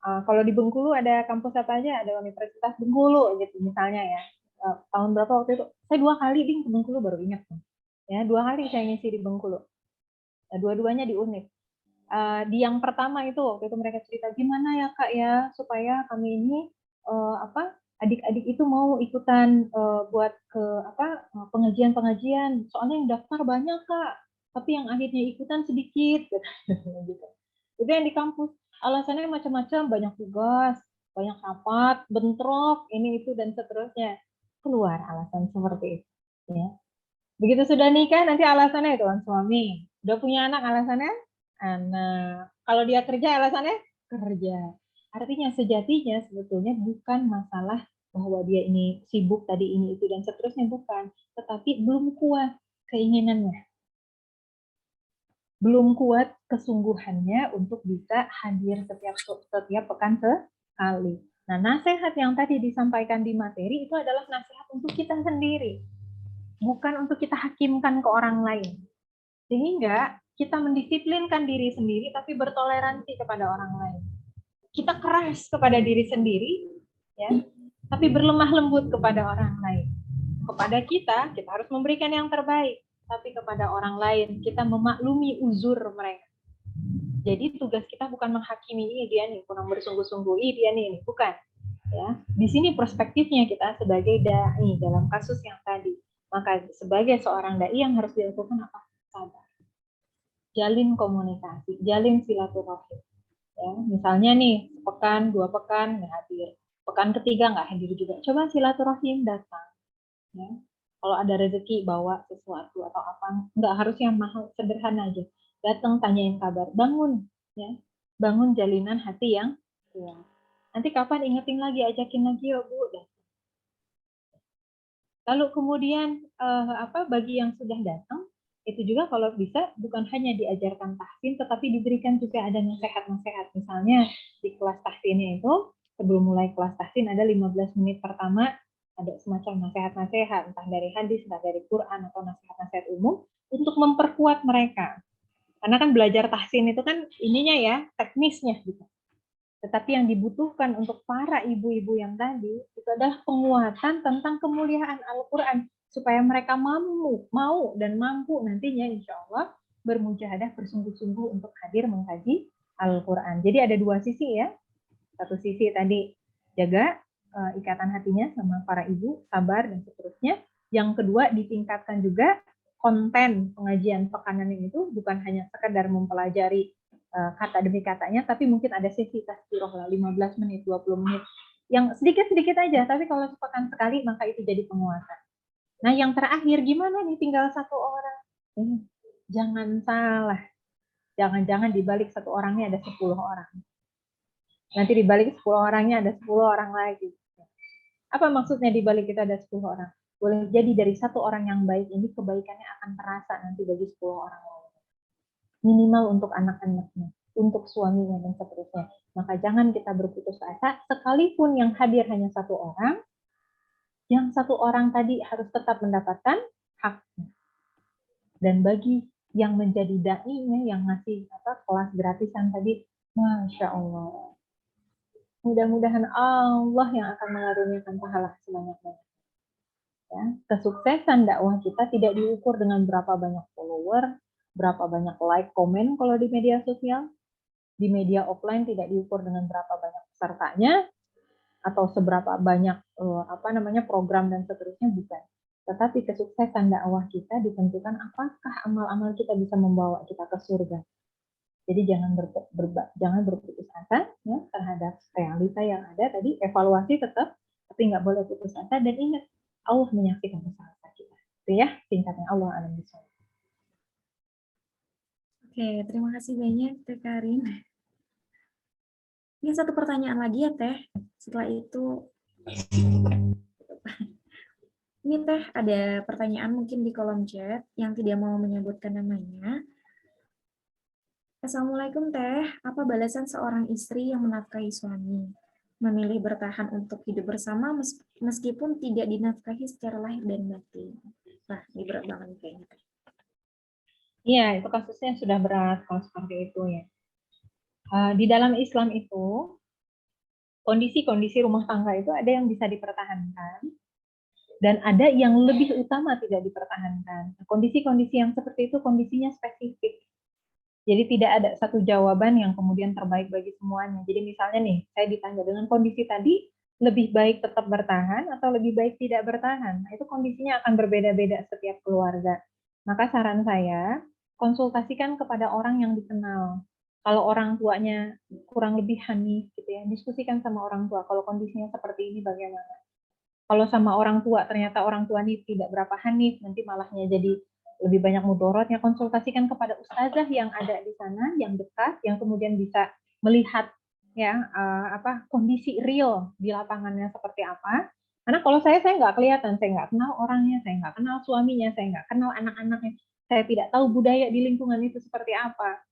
S1: Kalau di Bengkulu ada kampus apa aja? Ada Universitas Bengkulu gitu misalnya ya. Tahun berapa waktu itu? Saya 2 kali ding ke Bengkulu baru ingat tuh. Ya, 2 kali saya ngisi di Bengkulu. Dua-duanya di UNIF. Di yang pertama itu waktu itu mereka cerita gimana ya Kak ya supaya kami ini adik-adik itu mau ikutan buat ke pengajian-pengajian. Soalnya yang daftar banyak Kak, tapi yang akhirnya ikutan sedikit gitu. Itu yang di kampus. Alasannya macam-macam, banyak tugas, banyak rapat, bentrok, ini itu dan seterusnya. Keluar alasan seperti itu. Ya. Begitu sudah nikah nanti alasannya itu kan suami. Udah punya anak alasannya anak. Kalau dia kerja alasannya kerja. Artinya sejatinya sebetulnya bukan masalah bahwa dia ini sibuk tadi ini itu dan seterusnya bukan, tetapi belum kuat keinginannya. Belum kuat kesungguhannya untuk bisa hadir setiap pekan sekali. Nah, nasihat yang tadi disampaikan di materi itu adalah nasihat untuk kita sendiri, bukan untuk kita hakimkan ke orang lain. Sehingga kita mendisiplinkan diri sendiri tapi bertoleransi kepada orang lain. Kita keras kepada diri sendiri, ya, tapi berlemah lembut kepada orang lain. Kepada kita harus memberikan yang terbaik, tapi kepada orang lain kita memaklumi uzur mereka. Jadi tugas kita bukan menghakimi ini dia nih kurang bersungguh-sungguh, ini dia nih bukan. Ya, di sini perspektifnya kita sebagai dai dalam kasus yang tadi. Maka sebagai seorang dai yang harus dilakukan apa? Sabar. Jalin komunikasi, jalin silaturahim. Ya, misalnya nih, pekan, 2 pekan nggak hadir. Pekan ketiga nggak hadir juga. Coba silaturahim datang. Ya. Kalau ada rezeki bawa sesuatu atau apa, nggak harus yang mahal, sederhana aja. Datang tanyain kabar, bangun, ya, bangun jalinan hati yang kuat. Nanti kapan ingetin lagi, ajakin lagi ya Bu. Lalu kemudian bagi yang sudah datang, itu juga kalau bisa bukan hanya diajarkan tahsin, tetapi diberikan juga ada nasihat-nasihat. Misalnya di kelas tahsinnya itu, sebelum mulai kelas tahsin ada 15 menit pertama, ada semacam nasihat-nasihat, entah dari hadis, entah dari Quran, atau nasihat-nasihat umum, untuk memperkuat mereka. Karena kan belajar tahsin itu kan ininya ya, teknisnya gitu. Tetapi yang dibutuhkan untuk para ibu-ibu yang tadi, itu adalah penguatan tentang kemuliaan Al-Quran. Supaya mereka mau dan mampu nantinya insya Allah bermujahadah bersungguh-sungguh untuk hadir mengkaji Al-Quran. Jadi ada 2 sisi ya. Satu sisi tadi jaga ikatan hatinya sama para ibu, sabar dan seterusnya. Yang kedua ditingkatkan juga konten pengajian pekanannya itu bukan hanya sekedar mempelajari kata demi katanya, tapi mungkin ada sesi tazkirah 15 menit, 20 menit. Yang sedikit-sedikit aja, tapi kalau sepekan sekali, maka itu jadi penguatan. Nah, yang terakhir, gimana nih tinggal 1 orang? Jangan salah. Jangan-jangan di balik 1 orangnya ada 10 orang. Nanti di balik 10 orangnya ada 10 orang lagi. Apa maksudnya di balik itu ada 10 orang? Boleh jadi dari 1 orang yang baik ini kebaikannya akan terasa nanti bagi 10 orang lain. Minimal untuk anak-anaknya, untuk suaminya dan seterusnya. Maka jangan kita berputus asa, sekalipun yang hadir hanya 1 orang, yang 1 orang tadi harus tetap mendapatkan haknya. Dan bagi yang menjadi dai-nya, yang ngasih kelas gratisan tadi, Masya Allah. Mudah-mudahan Allah yang akan mengaruniakan pahala sebanyak-banyak. Ya, kesuksesan dakwah kita tidak diukur dengan berapa banyak follower, berapa banyak like, komen kalau di media sosial. Di media offline tidak diukur dengan berapa banyak pesertanya atau seberapa banyak program dan seterusnya, bukan. Tetapi kesuksesan dakwah kita ditentukan apakah amal-amal kita bisa membawa kita ke surga. Jadi jangan berputus asa ya terhadap realita yang ada tadi, evaluasi tetap, tapi nggak boleh putus asa dan ingat Allah menyaksikan usaha kita. Itu ya singkatnya. Allah a'lam bishawab.
S3: Oke, terima kasih banyak Teh Karin. Ini 1 pertanyaan lagi ya Teh. Setelah itu, ini Teh ada pertanyaan mungkin di kolom chat yang tidak mau menyebutkan namanya. Assalamualaikum Teh, apa balasan seorang istri yang menafkahi suami? memilih bertahan untuk hidup bersama meskipun tidak dinafkahi secara lahir dan batin. Nah, ini berat banget nih kayaknya.
S1: Iya, itu kasusnya sudah berat kalau seperti itu ya. Di dalam Islam itu, kondisi-kondisi rumah tangga itu ada yang bisa dipertahankan, dan ada yang lebih utama tidak dipertahankan. Kondisi-kondisi yang seperti itu kondisinya spesifik. Jadi tidak ada satu jawaban yang kemudian terbaik bagi semuanya. Jadi misalnya nih, saya ditanya dengan kondisi tadi, lebih baik tetap bertahan atau lebih baik tidak bertahan. Nah, itu kondisinya akan berbeda-beda setiap keluarga. Maka saran saya, konsultasikan kepada orang yang dikenal. Kalau orang tuanya kurang lebih hanif gitu ya, diskusikan sama orang tua. Kalau kondisinya seperti ini bagaimana? Kalau sama orang tua ternyata orang tua ini tidak berapa hanif, nanti malahnya jadi lebih banyak mudorotnya, konsultasikan kepada ustazah yang ada di sana, yang dekat, yang kemudian bisa melihat ya kondisi real di lapangannya seperti apa. Karena kalau saya nggak kelihatan, saya nggak kenal orangnya, saya nggak kenal suaminya, saya nggak kenal anak-anaknya, saya tidak tahu budaya di lingkungan itu seperti apa.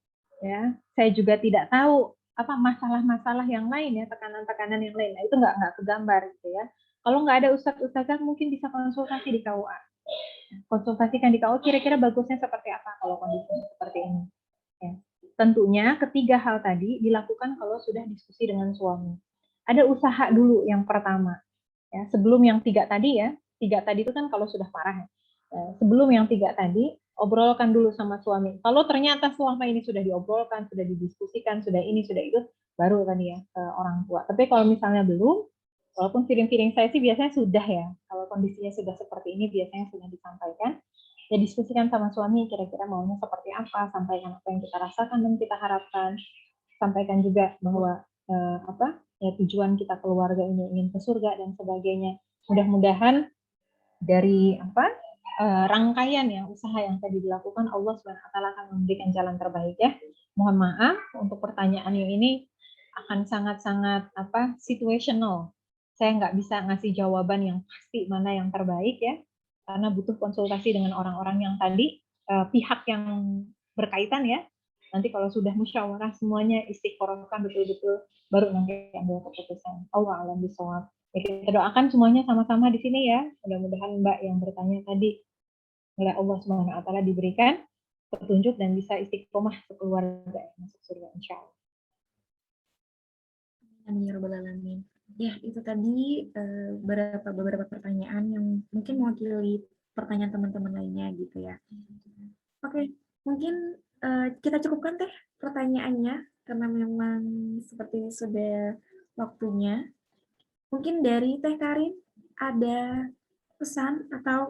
S1: Ya, saya juga tidak tahu apa masalah-masalah yang lain ya, tekanan-tekanan yang lain. Nah, itu nggak kegambar gitu ya. Kalau nggak ada ustadz-ustadzah mungkin bisa konsultasi di KUA. Konsultasikan di KUA kira-kira bagusnya seperti apa kalau kondisinya seperti ini. Ya. Tentunya ketiga hal tadi dilakukan kalau sudah diskusi dengan suami. Ada usaha dulu yang pertama. Ya, sebelum yang tiga tadi ya, tiga tadi itu kan kalau sudah parah ya. Sebelum yang tiga tadi, obrolkan dulu sama suami. Kalau ternyata selama ini sudah diobrolkan, sudah didiskusikan, sudah ini, sudah itu, baru tadi ya ke orang tua. Tapi kalau misalnya belum, walaupun feeling-feeling saya sih biasanya sudah ya, kalau kondisinya sudah seperti ini biasanya sudah disampaikan, ya diskusikan sama suami kira-kira maunya seperti apa, sampaikan apa yang kita rasakan dan kita harapkan, sampaikan juga bahwa ya tujuan kita keluarga ini ingin ke surga dan sebagainya. Mudah-mudahan dari rangkaian ya usaha yang tadi dilakukan, Allah Subhanahu wa taala akan memberikan jalan terbaik ya. Mohon maaf untuk pertanyaannya ini akan sangat-sangat situational. Saya nggak bisa ngasih jawaban yang pasti mana yang terbaik ya, karena butuh konsultasi dengan orang-orang yang tadi, pihak yang berkaitan ya. Nanti kalau sudah musyawarah semuanya istiqorohkan betul-betul, baru nanti ambil keputusan. Allah a'lam bishawab. Ya, kita doakan semuanya sama-sama di sini ya. Mudah-mudahan Mbak yang bertanya tadi oleh Allah Subhanahu wa taala diberikan petunjuk dan bisa istiqomah sekeluarga masuk surga insyaallah.
S3: Amin ya rabbal alamin. Ya, itu tadi beberapa pertanyaan yang mungkin mewakili pertanyaan teman-teman lainnya gitu ya. Oke, mungkin kita cukupkan Teh pertanyaannya karena memang seperti sudah waktunya. Mungkin dari Teh Karin ada pesan atau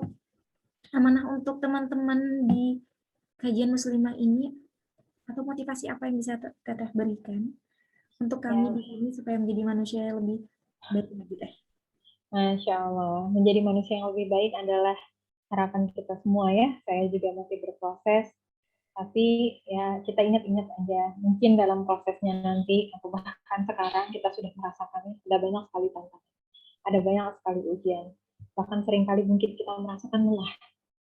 S3: amanah untuk teman-teman di kajian muslimah ini, atau motivasi apa yang bisa Teteh berikan untuk kami di sini supaya menjadi manusia yang lebih baik lagi Teh.
S1: Masya Allah, menjadi manusia yang lebih baik adalah harapan kita semua ya. Saya juga masih berproses, tapi ya kita ingat-ingat aja, mungkin dalam prosesnya nanti atau bahkan sekarang kita sudah merasakannya, ada banyak sekali tantangan, ada banyak sekali ujian, bahkan seringkali mungkin kita merasakan lelah,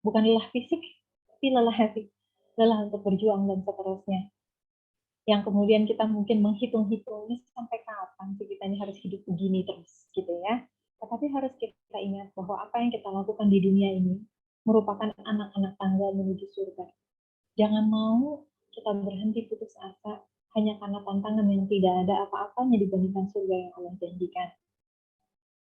S1: bukan lelah fisik, tapi lelah hati, lelah untuk berjuang dan seterusnya. Yang kemudian kita mungkin menghitung-hitung ini sampai kapan sih kita ini harus hidup begini terus gitu ya. Tetapi harus kita ingat bahwa apa yang kita lakukan di dunia ini merupakan anak-anak tangga menuju surga. Jangan mau kita berhenti putus asa hanya karena tantangan yang tidak ada apa-apanya dibandingkan surga yang Allah janjikan.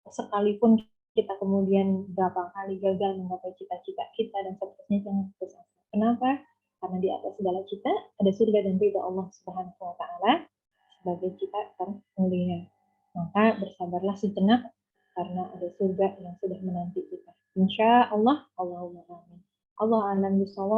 S1: Sekalipun kita kemudian berapa kali gagal menggapai cita-cita kita dan seterusnya, jangan putus asa. Kenapa? Karena di atas segala cita ada surga dan ridha Allah Subhanahu wa taala sebagai cita termulia. Maka bersabarlah sejenak karena ada surga yang sudah menanti kita. Insya Allah, Allahumma amin. Allah a'lam bishawab.